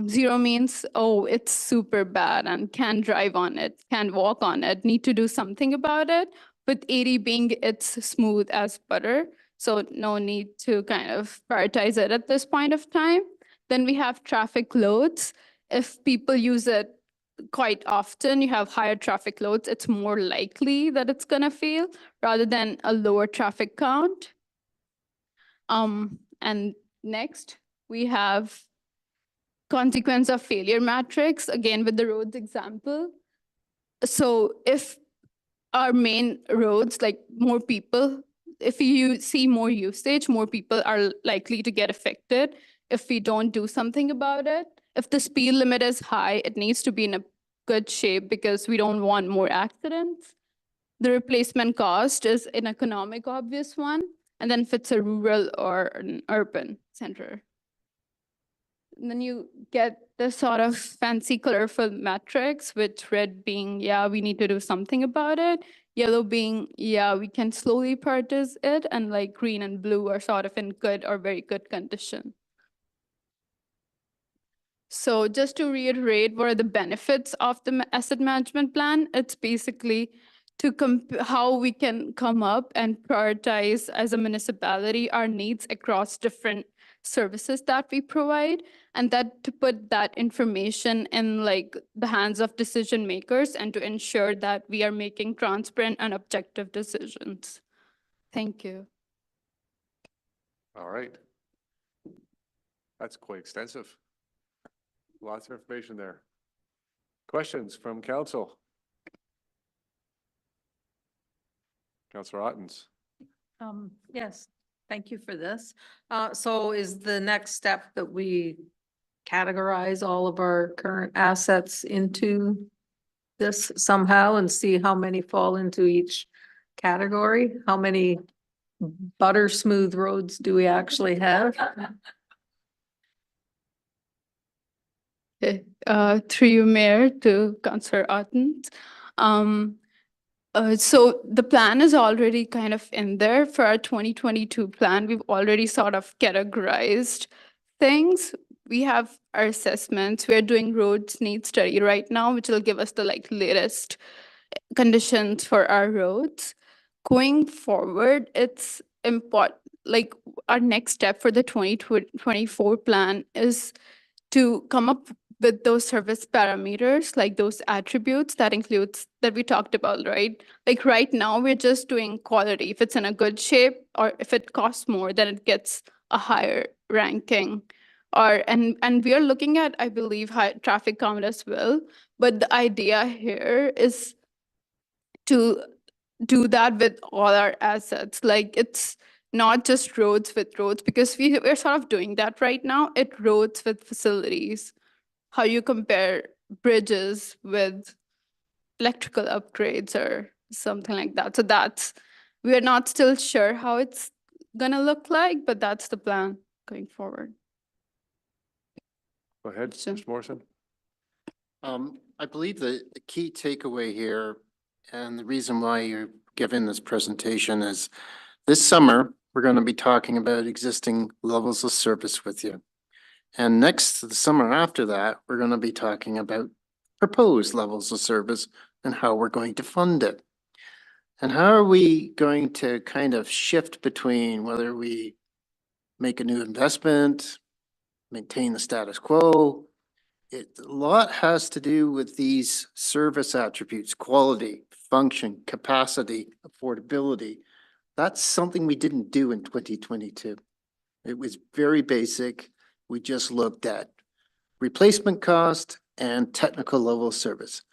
0 means, oh, it's super bad and can't drive on it, can't walk on it, need to do something about it. With 80 being it's smooth as butter, so no need to kind of prioritize it at this point of time. Then we have traffic loads. If people use it quite often, you have higher traffic loads, it's more likely that it's gonna fail rather than a lower traffic count. And next, we have consequence of failure matrix, again with the roads example. So if our main roads, like more people, if you see more usage, more people are likely to get affected if we don't do something about it. If the speed limit is high, it needs to be in a good shape because we don't want more accidents. The replacement cost is an economic obvious one, and then if it's a rural or an urban center. And then you get this sort of fancy colorful matrix, with red being, yeah, we need to do something about it. Yellow being, yeah, we can slowly prioritize it. And like green and blue are sort of in good or very good condition. So just to reiterate, what are the benefits of the asset management plan? It's basically to how we can come up and prioritize as a municipality our needs across different services that we provide, and that to put that information in like the hands of decision makers and to ensure that we are making transparent and objective decisions. Thank you. All right. That's quite extensive. Lots of information there. Questions from council? Councillor Ottens. Yes, thank you for this. So is the next step that we categorize all of our current assets into this somehow and see how many fall into each category? How many butter smooth roads do we actually have? Okay, through you, Mayor, to Councillor Ottens. So the plan is already kind of in there for our 2022 plan. We've already sort of categorized things. We have our assessments. We're doing roads need study right now, which will give us the latest conditions for our roads. Going forward, it's important, our next step for the 2024 plan is to come up with those service parameters, like those attributes that includes that we talked about, right? Like right now, we're just doing quality. If it's in a good shape or if it costs more, then it gets a higher ranking. And we are looking at, I believe, high traffic count as well. But the idea here is to do that with all our assets. Like it's not just roads with roads, because we're sort of doing that right now. It roads with facilities. How you compare bridges with electrical upgrades or something like that. So we are not still sure how it's gonna look like, but that's the plan going forward. Go ahead, Sure. Mr. Morrison. I believe the key takeaway here and the reason why you're giving this presentation is this summer, we're going to be talking about existing levels of service with you. And next, the summer after that, we're going to be talking about proposed levels of service and how we're going to fund it. And how are we going to kind of shift between whether we make a new investment, maintain the status quo? A lot has to do with these service attributes: quality, function, capacity, affordability. That's something we didn't do in 2022. It was very basic. We just looked at replacement cost and technical level of service.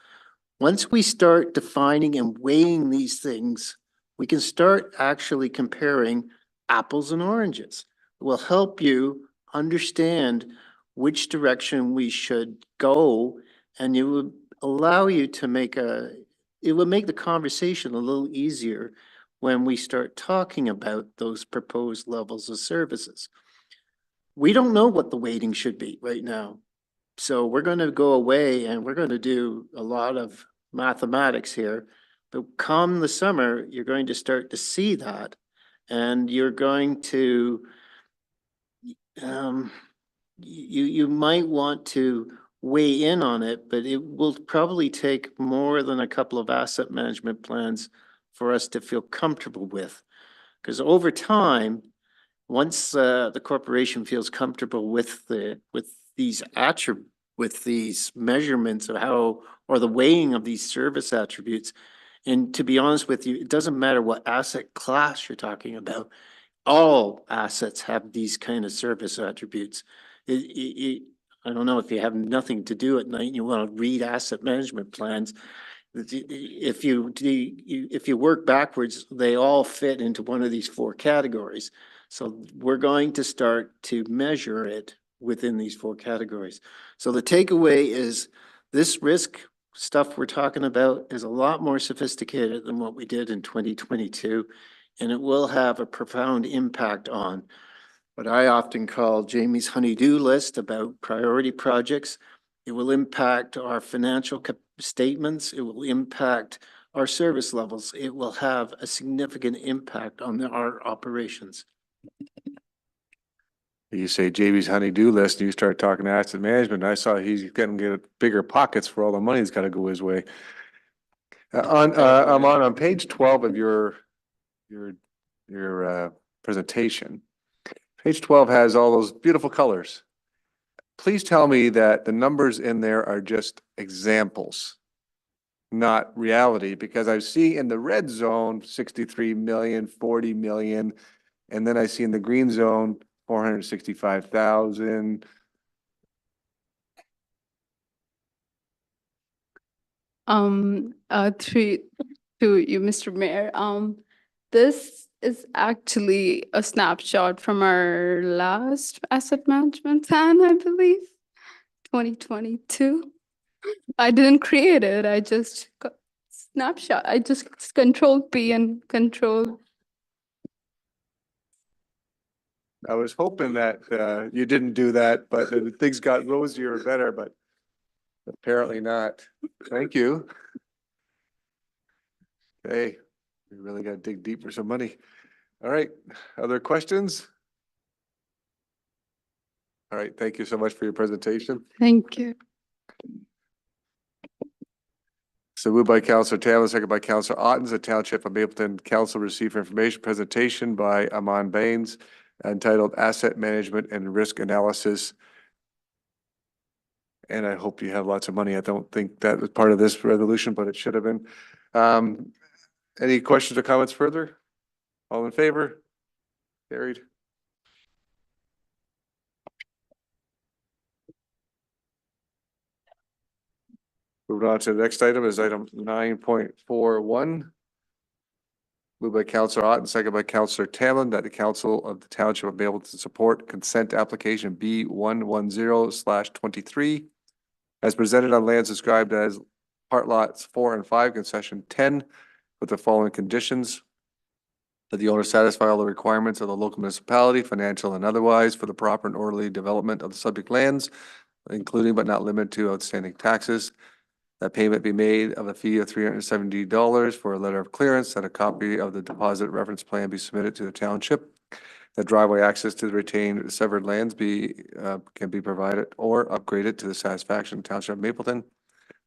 Once we start defining and weighing these things, we can start actually comparing apples and oranges. It will help you understand which direction we should go, and it will allow you to it will make the conversation a little easier when we start talking about those proposed levels of services. We don't know what the weighting should be right now. So we're going to go away and we're going to do a lot of mathematics here. But come the summer, you're going to start to see that, and you're going to, you might want to weigh in on it, but it will probably take more than a couple of asset management plans for us to feel comfortable with. Because over time, once the corporation feels comfortable with these measurements of how, or the weighing of these service attributes, and to be honest with you, it doesn't matter what asset class you're talking about. All assets have these kind of service attributes. I don't know, if you have nothing to do at night and you want to read asset management plans, if you work backwards, they all fit into one of these four categories. So we're going to start to measure it within these four categories. So the takeaway is this risk stuff we're talking about is a lot more sophisticated than what we did in 2022, and it will have a profound impact on what I often call Jamie's honey-do list about priority projects. It will impact our financial statements. It will impact our service levels. It will have a significant impact on our operations. You say JB's honey-do list, and you start talking asset management, I saw he's getting bigger pockets for all the money that's got to go his way. I'm on page 12 of your presentation. Page 12 has all those beautiful colors. Please tell me that the numbers in there are just examples, not reality, because I see in the red zone, 63 million, 40 million, And then I see in the green zone, 465,000. Through to you, Mr. Mayor, this is actually a snapshot from our last asset management plan, I believe, 2022. I didn't create it, I just snapshot, I just control P and control. I was hoping that you didn't do that, but things got rosier or better, but apparently not. Thank you. Okay, we really got to dig deep for some money. All right, other questions? All right, thank you so much for your presentation. Thank you. So moved by Councillor Taylor, second by Councillor Ottens, the Township of Mapleton Council received information presentation by Amon Baines entitled Asset Management and Risk Analysis. And I hope you have lots of money. I don't think that was part of this resolution, but it should have been. Any questions or comments further? All in favor? Carried. Moving on to the next item is item 9.41. Moved by Councillor Otten, second by Councillor Tamlin, that the Council of the Township of Mapleton support consent application B110/23 as presented on lands described as part lots 4 and 5, concession 10, with the following conditions: that the owner satisfy all the requirements of the local municipality, financial and otherwise, for the proper and orderly development of the subject lands, including but not limited to outstanding taxes. That payment be made of a fee of $370 for a letter of clearance, that a copy of the deposit reference plan be submitted to the township. That driveway access to the retained severed lands can be provided or upgraded to the satisfaction of Township of Mapleton.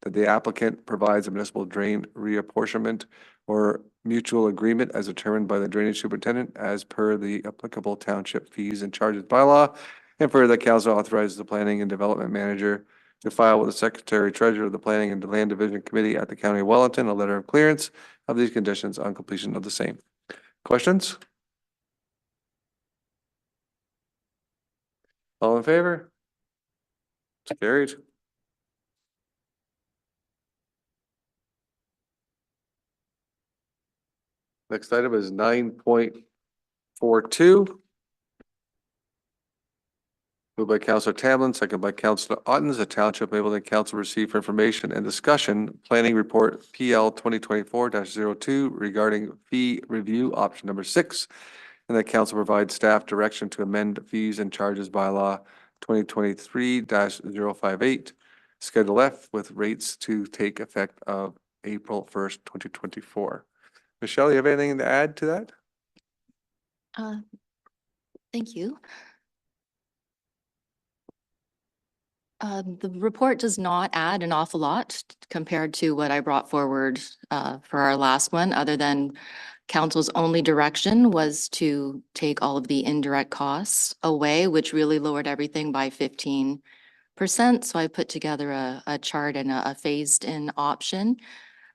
That the applicant provides a municipal drain reapportionment or mutual agreement as determined by the drainage superintendent as per the applicable township fees and charges bylaw. And further, the council authorizes the planning and development manager to file with the secretary treasurer of the planning and land division committee at the county of Wellington a letter of clearance of these conditions on completion of the same. Questions? All in favor? It's carried. Next item is 9.42. Moved by Councillor Tamlin, second by Councillor Ottens. The Township of Mapleton Council received for information and discussion planning report PL 2024-02 regarding fee review option number 6. And the council provides staff direction to amend fees and charges bylaw 2023-058, Schedule F, with rates to take effect of April 1st, 2024. Michelle, you have anything to add to that? Thank you. The report does not add an awful lot compared to what I brought forward for our last one, other than council's only direction was to take all of the indirect costs away, which really lowered everything by 15%. So I put together a chart and a phased in option,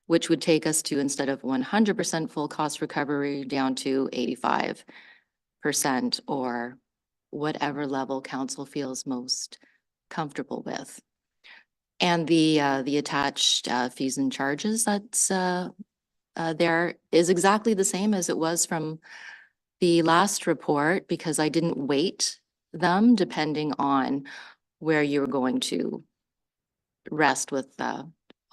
which would take us to, instead of 100% full cost recovery, down to 85% or whatever level council feels most comfortable with. And the attached fees and charges that's there is exactly the same as it was from the last report, because I didn't weight them depending on where you're going to rest with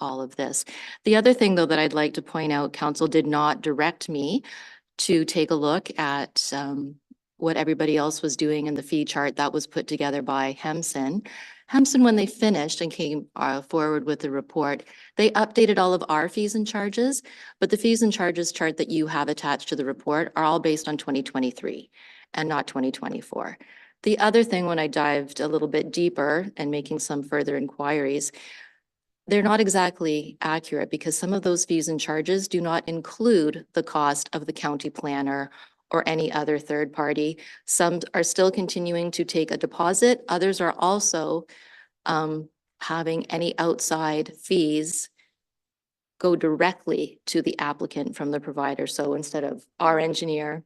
all of this. The other thing, though, that I'd like to point out, council did not direct me to take a look at what everybody else was doing in the fee chart that was put together by Hemson. Hemson, when they finished and came forward with the report, they updated all of our fees and charges, but the fees and charges chart that you have attached to the report are all based on 2023 and not 2024. The other thing, when I dived a little bit deeper and making some further inquiries, they're not exactly accurate, because some of those fees and charges do not include the cost of the county planner or any other third party. Some are still continuing to take a deposit. Others are also having any outside fees go directly to the applicant from the provider. So instead of our engineer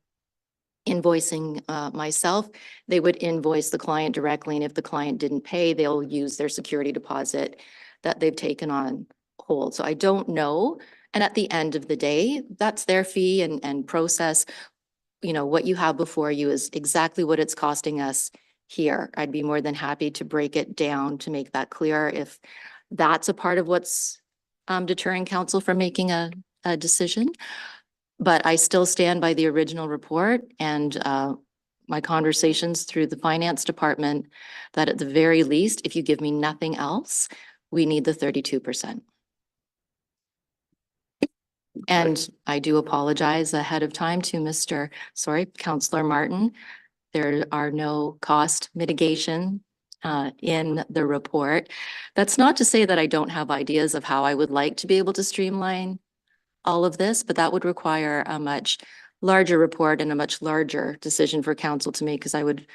invoicing myself, they would invoice the client directly, and if the client didn't pay, they'll use their security deposit that they've taken on hold. So I don't know. And at the end of the day, that's their fee and process. You know, what you have before you is exactly what it's costing us here. I'd be more than happy to break it down to make that clear if that's a part of what's deterring council from making a decision. But I still stand by the original report and my conversations through the finance department that at the very least, if you give me nothing else, we need the 32%. And I do apologize ahead of time to Councillor Martin. There are no cost mitigation in the report. That's not to say that I don't have ideas of how I would like to be able to streamline all of this, but that would require a much larger report and a much larger decision for council to make, because I would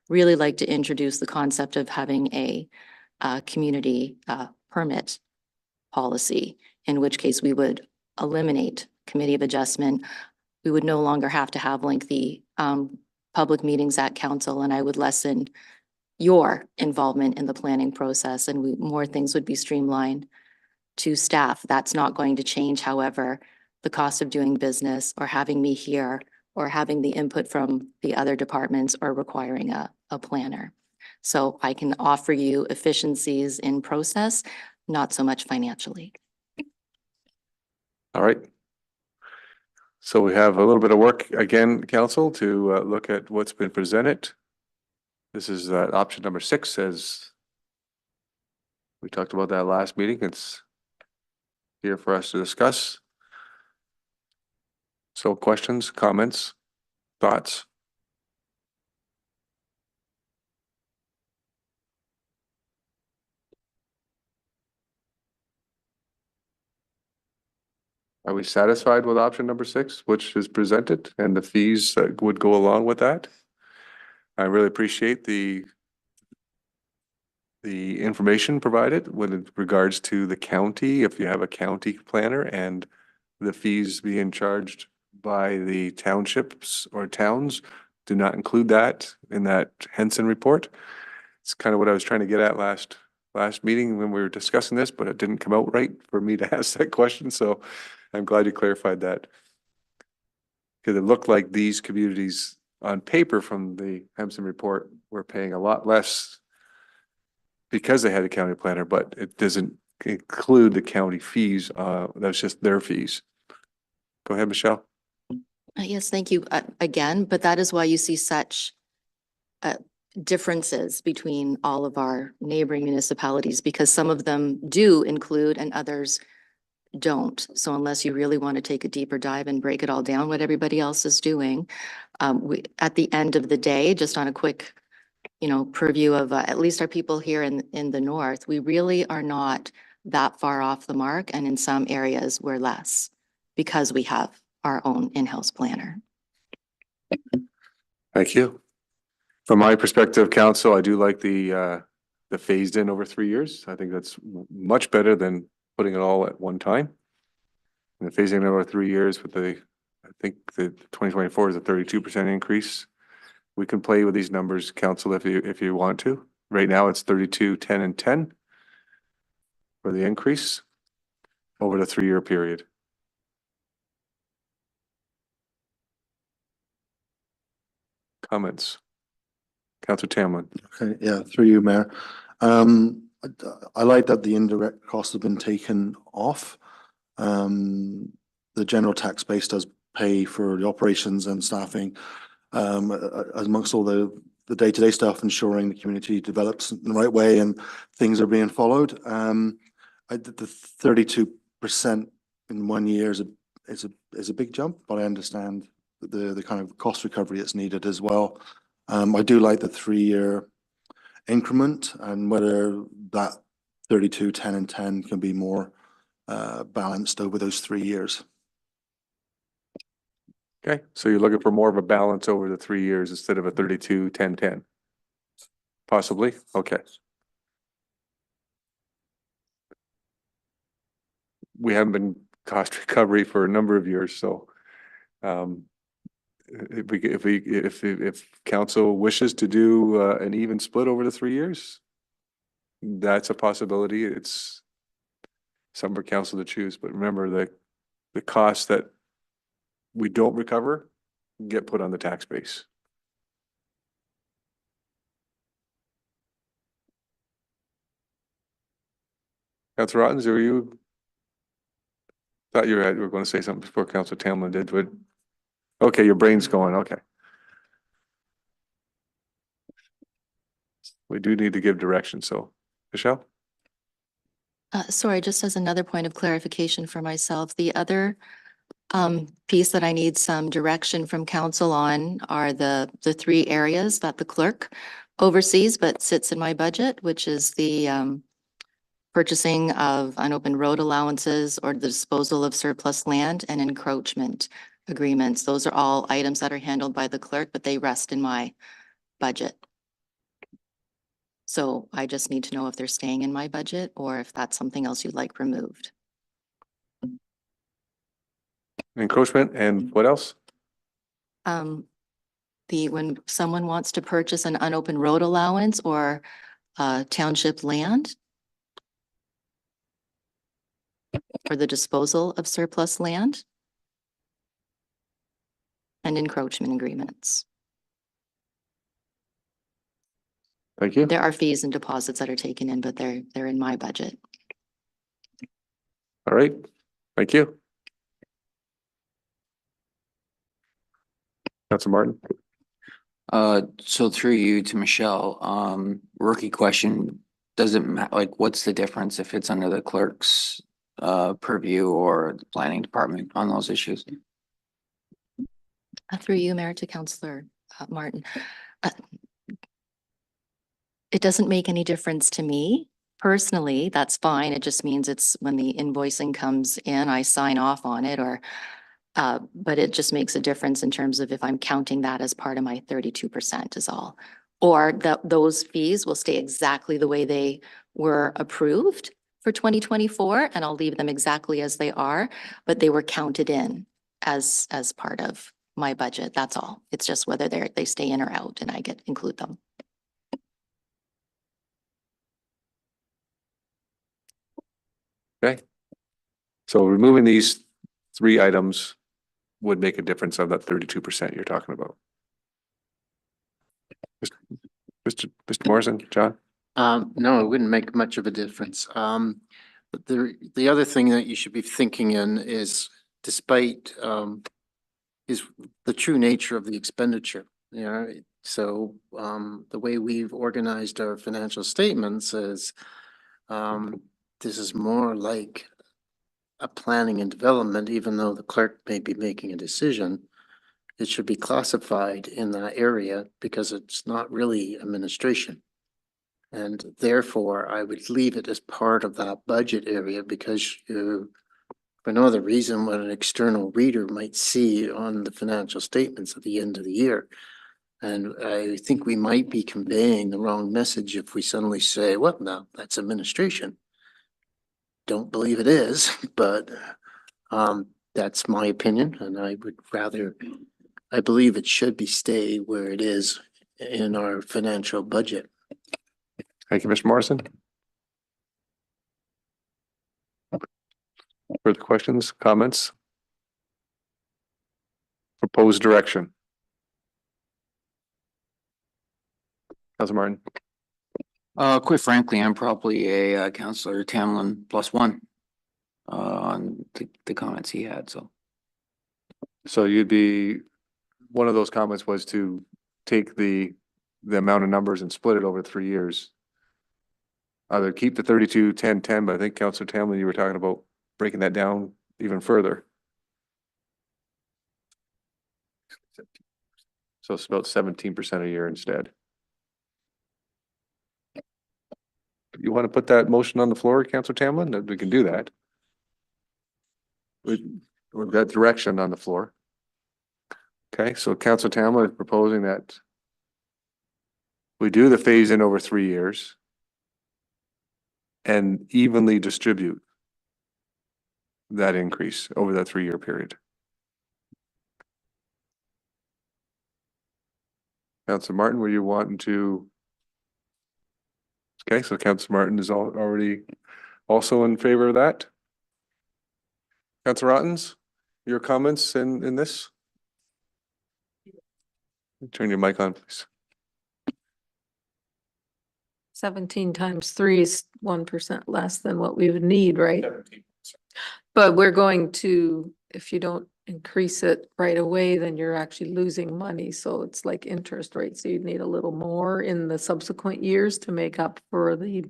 really like to introduce the concept of having a community permit policy, in which case we would eliminate committee of adjustment. We would no longer have to have lengthy public meetings at council, and I would lessen your involvement in the planning process, and more things would be streamlined to staff. That's not going to change, however, the cost of doing business or having me here or having the input from the other departments or requiring a planner. So I can offer you efficiencies in process, not so much financially. All right. So we have a little bit of work again, council, to look at what's been presented. This is option number 6, as we talked about that last meeting. It's here for us to discuss. So questions, comments, thoughts? Are we satisfied with option number 6, which is presented, and the fees that would go along with that? I really appreciate the information provided with regards to the county, if you have a county planner, and the fees being charged by the townships or towns do not include that in that Henson report. It's kind of what I was trying to get at last meeting when we were discussing this, but it didn't come out right for me to ask that question. So I'm glad you clarified that. Because it looked like these communities on paper from the Henson report were paying a lot less because they had a county planner, but it doesn't include the county fees. That's just their fees. Go ahead, Michelle. Yes, thank you again, but that is why you see such differences between all of our neighboring municipalities, because some of them do include and others don't. So unless you really want to take a deeper dive and break it all down, what everybody else is doing, we, at the end of the day, just on a quick, purview of at least our people here in the north, we really are not that far off the mark. And in some areas we're less because we have our own in-house planner. Thank you. From my perspective, council, I do like the phased in over 3 years. I think that's much better than putting it all at one time. And the phasing over 3 years with I think the 2024 is a 32% increase. We can play with these numbers, council, if you want to. Right now it's 32, 10 and 10 for the increase over the 3-year period. Comments? Councillor Tamlin. Okay, yeah, through you, Mayor. I like that the indirect costs have been taken off. The general tax base does pay for the operations and staffing, amongst all the day-to-day stuff, ensuring the community develops in the right way and things are being followed. The 32% in 1 year is a big jump, but I understand the kind of cost recovery that's needed as well. I do like the 3-year increment, and whether that 32, 10 and 10 can be more balanced over those 3 years. Okay, so you're looking for more of a balance over the 3 years instead of a 32, 10, 10? Possibly? Okay. We haven't been cost recovery for a number of years, so if council wishes to do an even split over the 3 years, that's a possibility. It's some for council to choose, but remember the costs that we don't recover get put on the tax base. Councilor Ottens, were you? Thought you were going to say something before Councilor Tamlin did, but, okay, your brain's going, okay. We do need to give direction, so, Michelle? Sorry, just as another point of clarification for myself, the other piece that I need some direction from council on are the three areas that the clerk oversees but sits in my budget, which is the purchasing of unopened road allowances or the disposal of surplus land and encroachment agreements. Those are all items that are handled by the clerk, but they rest in my budget. So I just need to know if they're staying in my budget or if that's something else you'd like removed. Encroachment and what else? When someone wants to purchase an unopened road allowance or township land for the disposal of surplus land and encroachment agreements. Thank you. There are fees and deposits that are taken in, but they're in my budget. All right, thank you. Councilor Martin? So through you to Michelle, rookie question, does it matter, like, what's the difference if it's under the clerk's purview or the planning department on those issues? Through you, Mayor, to Councillor Martin. It doesn't make any difference to me. Personally, that's fine. It just means it's when the invoicing comes in, I sign off on it or, but it just makes a difference in terms of if I'm counting that as part of my 32% is all. Or that those fees will stay exactly the way they were approved for 2024 and I'll leave them exactly as they are, but they were counted in as part of my budget. That's all. It's just whether they stay in or out and I include them. Okay. So removing these 3 items would make a difference of that 32% you're talking about. Mr. Morrison, John? No, it wouldn't make much of a difference. But the other thing that you should be thinking in is despite is the true nature of the expenditure. You know, so the way we've organized our financial statements is this is more like a planning and development, even though the clerk may be making a decision. It should be classified in that area because it's not really administration. And therefore, I would leave it as part of that budget area because for no other reason, what an external reader might see on the financial statements at the end of the year. And I think we might be conveying the wrong message if we suddenly say, well, no, that's administration. Don't believe it is, but that's my opinion, and I would rather, I believe it should stay where it is in our financial budget. Thank you, Mr. Morrison. Further questions, comments? Proposed direction. Councilor Martin? Quite frankly, I'm probably a Councillor Tamlin +1 on the comments he had, so. So you'd be, one of those comments was to take the amount of numbers and split it over 3 years. Either keep the 32, 10, 10, but I think Councillor Tamlin, you were talking about breaking that down even further. So it's about 17% a year instead. You want to put that motion on the floor, Councillor Tamlin? We can do that. We've got direction on the floor. Okay, so Councillor Tamlin is proposing that we do the phase in over 3 years and evenly distribute that increase over that 3-year period. Councillor Martin, were you wanting to? Okay, so Councillor Martin is already also in favor of that. Councillor Ottens, your comments in this? Turn your mic on, please. 17 times 3 is 1% less than what we would need, right? But we're going to, if you don't increase it right away, then you're actually losing money. So it's like interest rates. So you'd need a little more in the subsequent years to make up for the,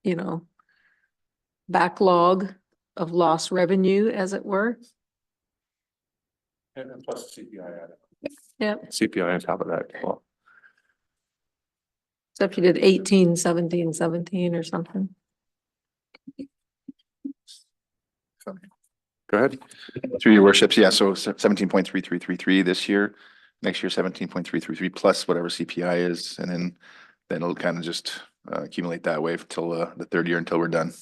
you know, backlog of lost revenue, as it were. And then plus CPI added. Yep. CPI on top of that. Well, So if you did 18, 17, 17 or something. go ahead. Through your worships, yeah, so 17.3333 this year, next year 17.333 plus whatever CPI is, and then it'll kind of just accumulate that way until the third year until we're done.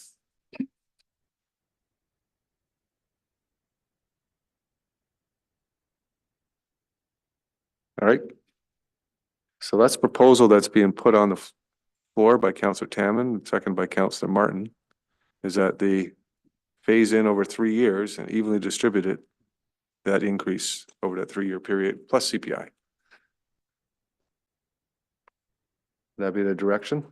All right. So that's proposal that's being put on the floor by Councillor Tamman, second by Councillor Martin, is that the phase in over 3 years and evenly distributed that increase over that 3-year period plus CPI. That'd be the direction.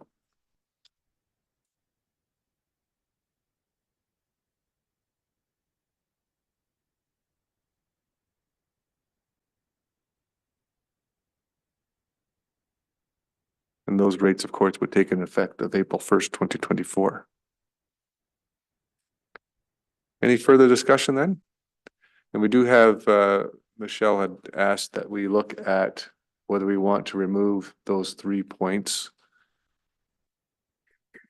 And those rates, of course, would take an effect of April 1st, 2024. Any further discussion then? And we do have, Michelle had asked that we look at whether we want to remove those 3 points.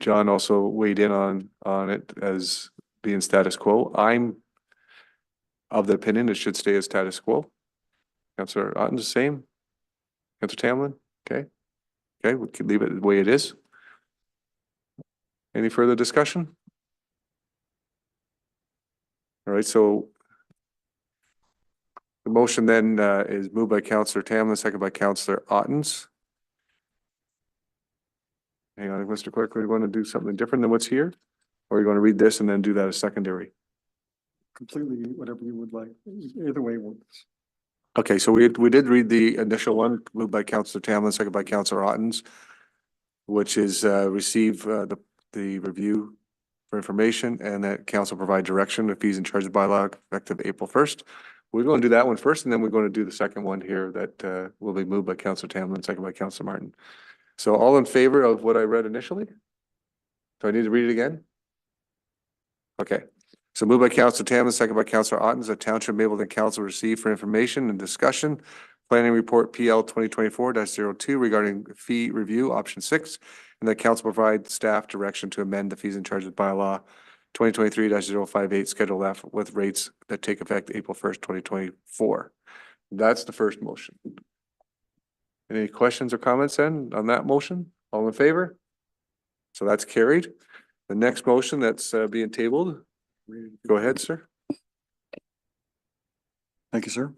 John also weighed in on it as being status quo. I'm of the opinion it should stay as status quo. Councillor Otten, the same? Councillor Tamlin? Okay. Okay, we can leave it the way it is. Any further discussion? All right, so the motion then is moved by Councillor Tamlin, second by Councillor Ottens. Hang on, Mr. Clerk, are we going to do something different than what's here? Or are you going to read this and then do that as secondary? Completely whatever you would like. Either way works. Okay, so we did read the initial one, moved by Councillor Tamlin, second by Councillor Ottens, which is receive the review for information and that council provide direction of fees and charges bylaw effective April 1st. We're going to do that one first, and then we're going to do the second one here that will be moved by Councillor Tamlin, second by Councillor Martin. So all in favor of what I read initially? Do I need to read it again? Okay. So moved by Councillor Tamlin, second by Councillor Ottens, that Township Mapleton Council receive for information and discussion Planning Report PL 2024-02 regarding fee review, option 6, and that council provide staff direction to amend the fees and charges bylaw 2023-058 Schedule F with rates that take effect April 1st, 2024. That's the first motion. Any questions or comments then on that motion? All in favor? So that's carried. The next motion that's being tabled. Go ahead, sir. Thank you, sir.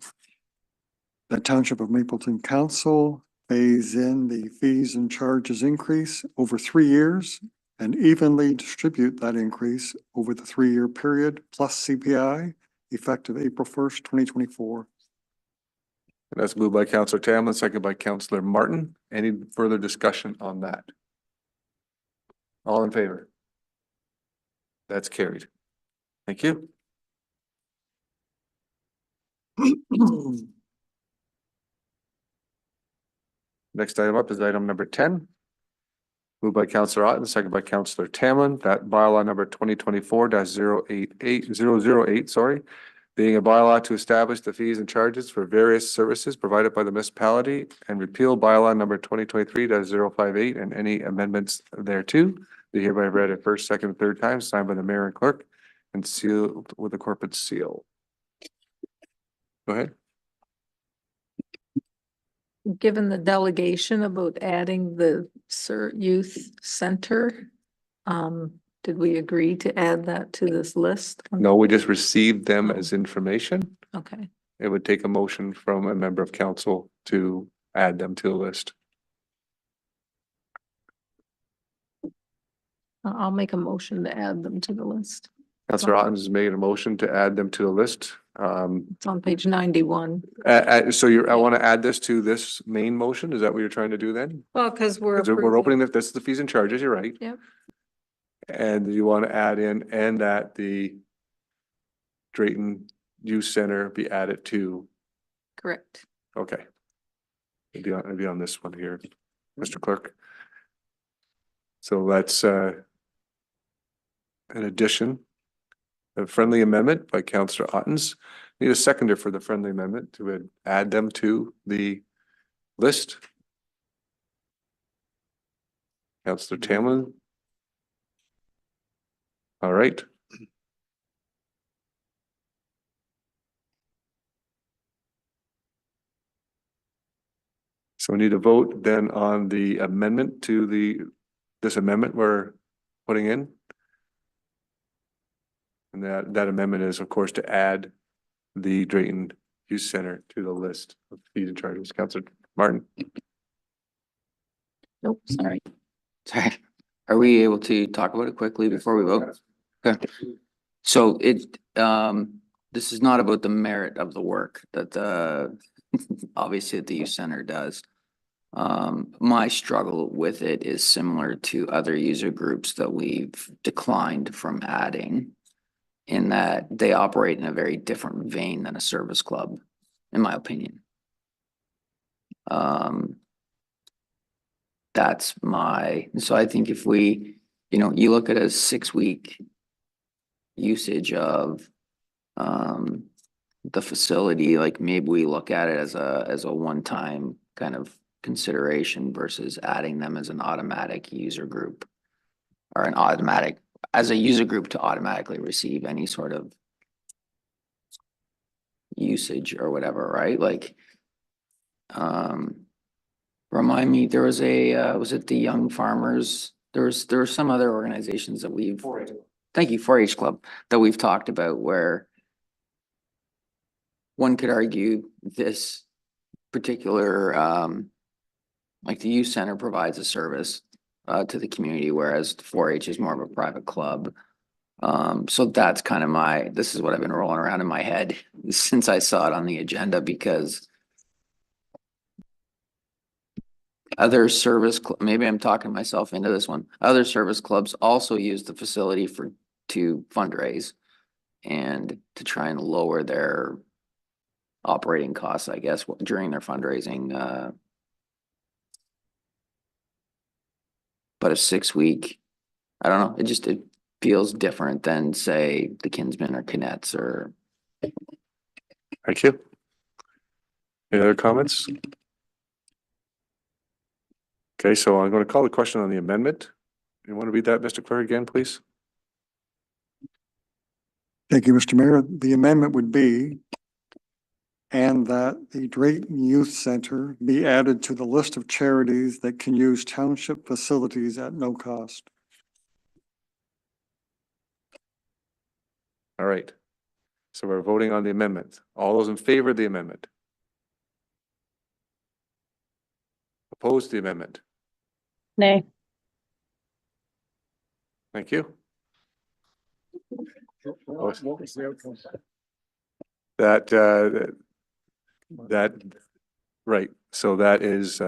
The Township of Mapleton Council phase in the fees and charges increase over 3 years and evenly distribute that increase over the 3-year period plus CPI effective April 1st, 2024. And that's moved by Councillor Tamlin, second by Councillor Martin. Any further discussion on that? All in favor? That's carried. Thank you. Next item up is item number 10. Moved by Councillor Otten, second by Councillor Tamlin, that bylaw number 2024-008, sorry, being a bylaw to establish the fees and charges for various services provided by the municipality and repeal bylaw number 2023-058 and any amendments thereto. Be hereby read a first, second, and third time, signed by the mayor and clerk and sealed with a corporate seal. Go ahead. Given the delegation about adding the youth center, did we agree to add that to this list? No, we just received them as information. Okay. It would take a motion from a member of council to add them to the list? I'll make a motion to add them to the list. Councillor Ottens is making a motion to add them to the list. It's on page 91. So I want to add this to this main motion. Is that what you're trying to do then? Well, because we're. 'Cause we're approving- opening this is the fees and charges, you're right. Yep. And you want to add in and that the Drayton Youth Center be added to, Correct. okay. It'd be on this one here, Mr. Clerk. So that's an addition, a friendly amendment by Councillor Ottens. Need a seconder for the friendly amendment to add them to the list. Councillor Tamlin. All right. So we need to vote then on the amendment to this amendment we're putting in. And that amendment is, of course, to add the Drayton Youth Center to the list of fees and charges. Councillor Martin. Nope, sorry. Sorry. Are we able to talk about it quickly before we vote? Okay. So this is not about the merit of the work that obviously the youth center does. My struggle with it is similar to other user groups that we've declined from adding, in that they operate in a very different vein than a service club, in my opinion. So I think if we, you look at a 6-week usage of the facility, like maybe we look at it as a one-time kind of consideration versus adding them as an automatic user group, or as a user group to automatically receive any sort of usage or whatever, right? Like, remind me, there was was it the Young Farmers? There were some other organizations that we've, thank you, 4-H Club, that we've talked about, where one could argue this particular, like the youth center provides a service to the community, whereas 4-H is more of a private club. So that's kind of this is what I've been rolling around in my head since I saw it on the agenda, because other maybe I'm talking myself into this one. Other service clubs also use the facility to fundraise and to try and lower their operating costs, I guess, during their fundraising. But a 6-week, I don't know, it feels different than, say, the Kinsmen or Kinettes or. Thank you. Any other comments? Okay, so I'm going to call the question on the amendment. You want to read that, Mr. Clerk, again, please? Thank you, Mr. Mayor. The amendment would be, and that the Drayton Youth Center be added to the list of charities that can use township facilities at no cost. All right. So we're voting on the amendment. All those in favor of the amendment? Opposed to the amendment? Nay. Thank you. Right, so that is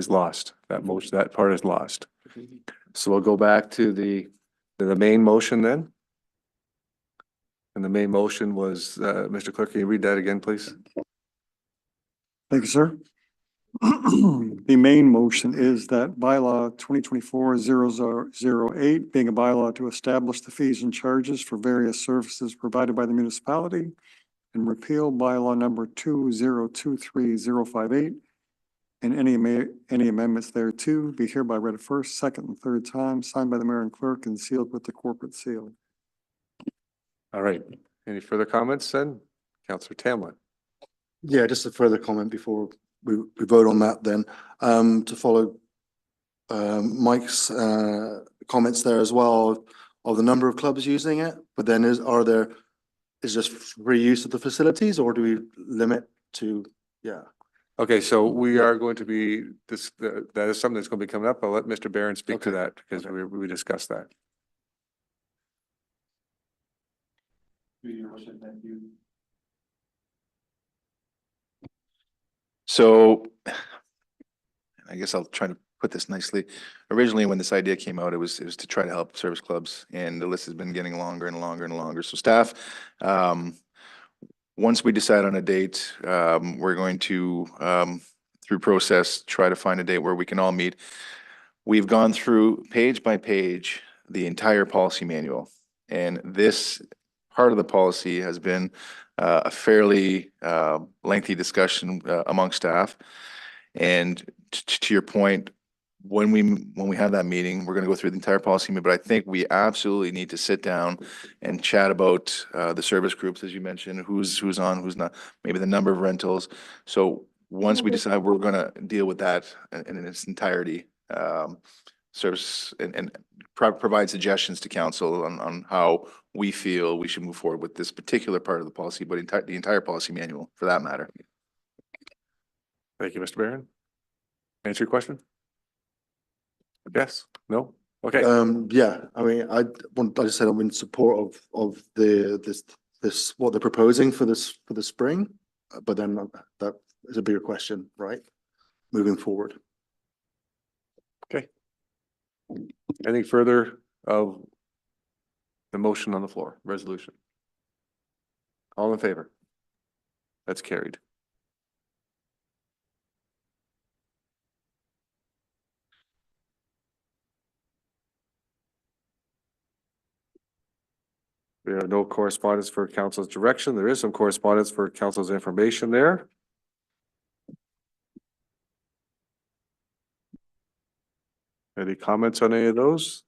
lost. That part is lost. So we'll go back to the main motion then. And the main motion was, Mr. Clerk, can you read that again, please? Thank you, sir. The main motion is that bylaw 2024-008, being a bylaw to establish the fees and charges for various services provided by the municipality, and repeal bylaw number 2023-058, and any amendments thereto be hereby read a first, second, and third time, signed by the mayor and clerk and sealed with the corporate seal. All right, any further comments then? Councillor Tamlin. Yeah, just a further comment before we vote on that then, to follow Mike's comments there as well of the number of clubs using it, but then is just free use of the facilities, or do we limit to, yeah? Okay, so we are going to be, that is something that's going to be coming up. I'll let Mr. Barron speak to Okay. that because we discussed that. So I guess I'll try to put this nicely. Originally, when this idea came out, it was to try to help service clubs, and the list has been getting longer and longer and longer. So staff, once we decide on a date, we're going to, through process, try to find a date where we can all meet. We've gone through page by page the entire policy manual, and this part of the policy has been a fairly lengthy discussion among staff. And to your point, when we have that meeting, we're going to go through the entire policy, but I think we absolutely need to sit down and chat about the service groups, as you mentioned, who's on, who's not, maybe the number of rentals. So once we decide, we're going to deal with that in its entirety. Service and provide suggestions to council on how we feel we should move forward with this particular part of the policy, but the entire policy manual for that matter. Thank you, Mr. Barron. Answer your question? Yes? No? Okay. Yeah, I mean, I just said I'm in support of this, what they're proposing for the spring, but then that is a bigger question, right? Moving forward. Okay. Anything further of the motion on the floor, resolution? All in favor? That's carried. We have no correspondence for council's direction. There is some correspondence for council's information there. Any comments on any of those?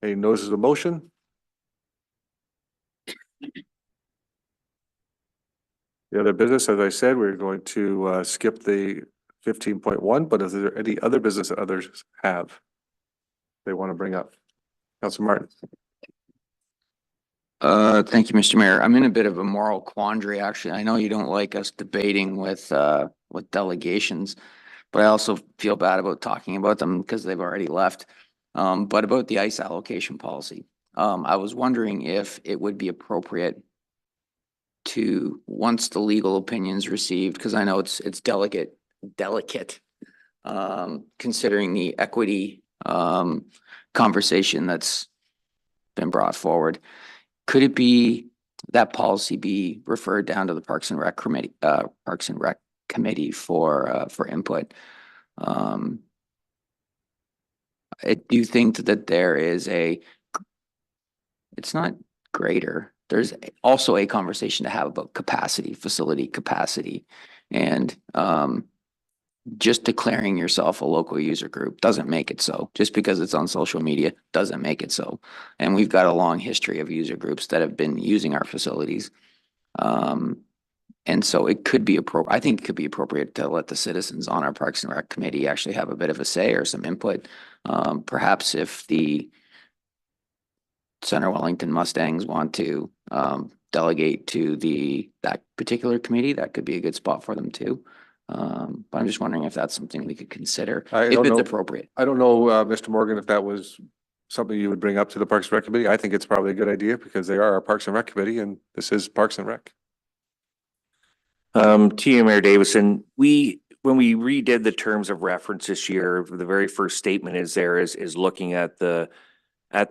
Any notices of motion? The other business, as I said, we're going to skip the 15.1, but is there any other business that others have they want to bring up? Councilor Martin. Thank you, Mr. Mayor. I'm in a bit of a moral quandary, actually. I know you don't like us debating with delegations, but I also feel bad about talking about them because they've already left. But about the ice allocation policy, I was wondering if it would be appropriate to, once the legal opinion's received, because I know it's delicate, considering the equity conversation that's been brought forward. Could it be that policy be referred down to the Parks and Rec committee for input? I do think that there is it's not greater. There's also a conversation to have about capacity, facility capacity, and just declaring yourself a local user group doesn't make it so. Just because it's on social media doesn't make it so. And we've got a long history of user groups that have been using our facilities. And so it could be appropriate. I think it could be appropriate to let the citizens on our Parks and Rec committee actually have a bit of a say or some input. Perhaps if the Center Wellington Mustangs want to delegate to that particular committee, that could be a good spot for them too. But I'm just wondering if that's something we could consider, if it's appropriate. I don't know, Mr. Morgan, if that was something you would bring up to the Parks and Rec committee. I think it's probably a good idea because they are our Parks and Rec committee and this is Parks and Rec. To you, Mayor Davison, when we redid the terms of reference this year, the very first statement is looking at the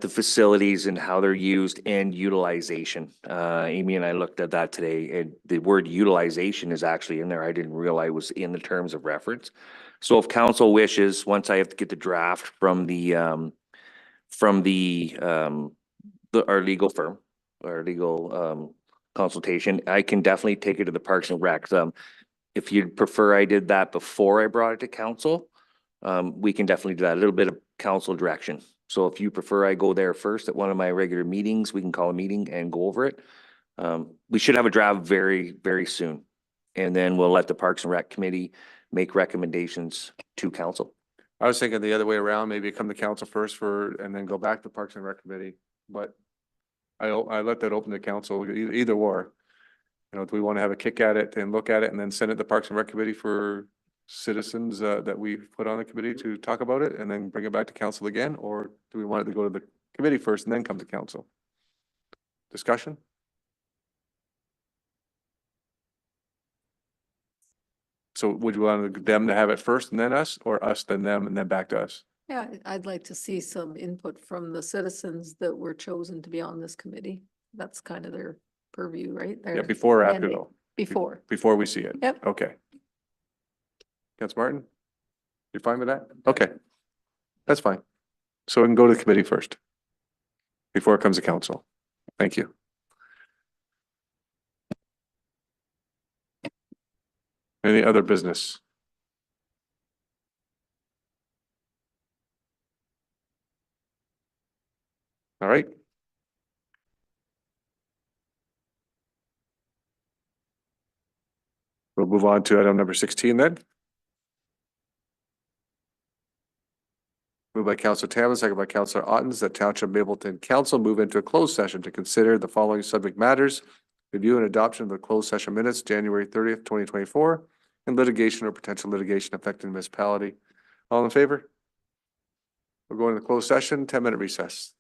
facilities and how they're used and utilization. Amy and I looked at that today, and the word utilization is actually in there. I didn't realize it was in the terms of reference. So if council wishes, once I have to get the draft from our legal firm, our legal consultation, I can definitely take it to the Parks and Rec. If you'd prefer I did that before I brought it to council, we can definitely do that, a little bit of council direction. So if you prefer I go there first at one of my regular meetings, we can call a meeting and go over it. We should have a draft very, very soon. And then we'll let the Parks and Rec committee make recommendations to council. I was thinking the other way around, maybe come to council first and then go back to Parks and Rec committee, but I let that open to council, either or. You know, do we want to have a kick at it and look at it and then send it to Parks and Rec Committee for citizens that we've put on the committee to talk about it and then bring it back to council again? Or do we want it to go to the committee first and then come to council? Discussion? So would you want them to have it first and then us, or us then them and then back to us? Yeah, I'd like to see some input from the citizens that were chosen to be on this committee. That's kind of their purview, right? Yeah, Their before or after mandate. though? Before. Before we see it? Yep. Okay. Councilor Martin? You fine with that? Okay. That's fine. So we can go to the committee first. Before it comes to council. Thank you. Any other business? All right. We'll move on to item number 16 then. Moved by Councilor Tamlin, second by Councilor Ottens, that Township Mapleton Council move into a closed session to consider the following subject matters: review and adoption of the closed session minutes, January 30th, 2024, and litigation or potential litigation affecting the municipality. All in favor? We're going to closed session, 10-minute recess.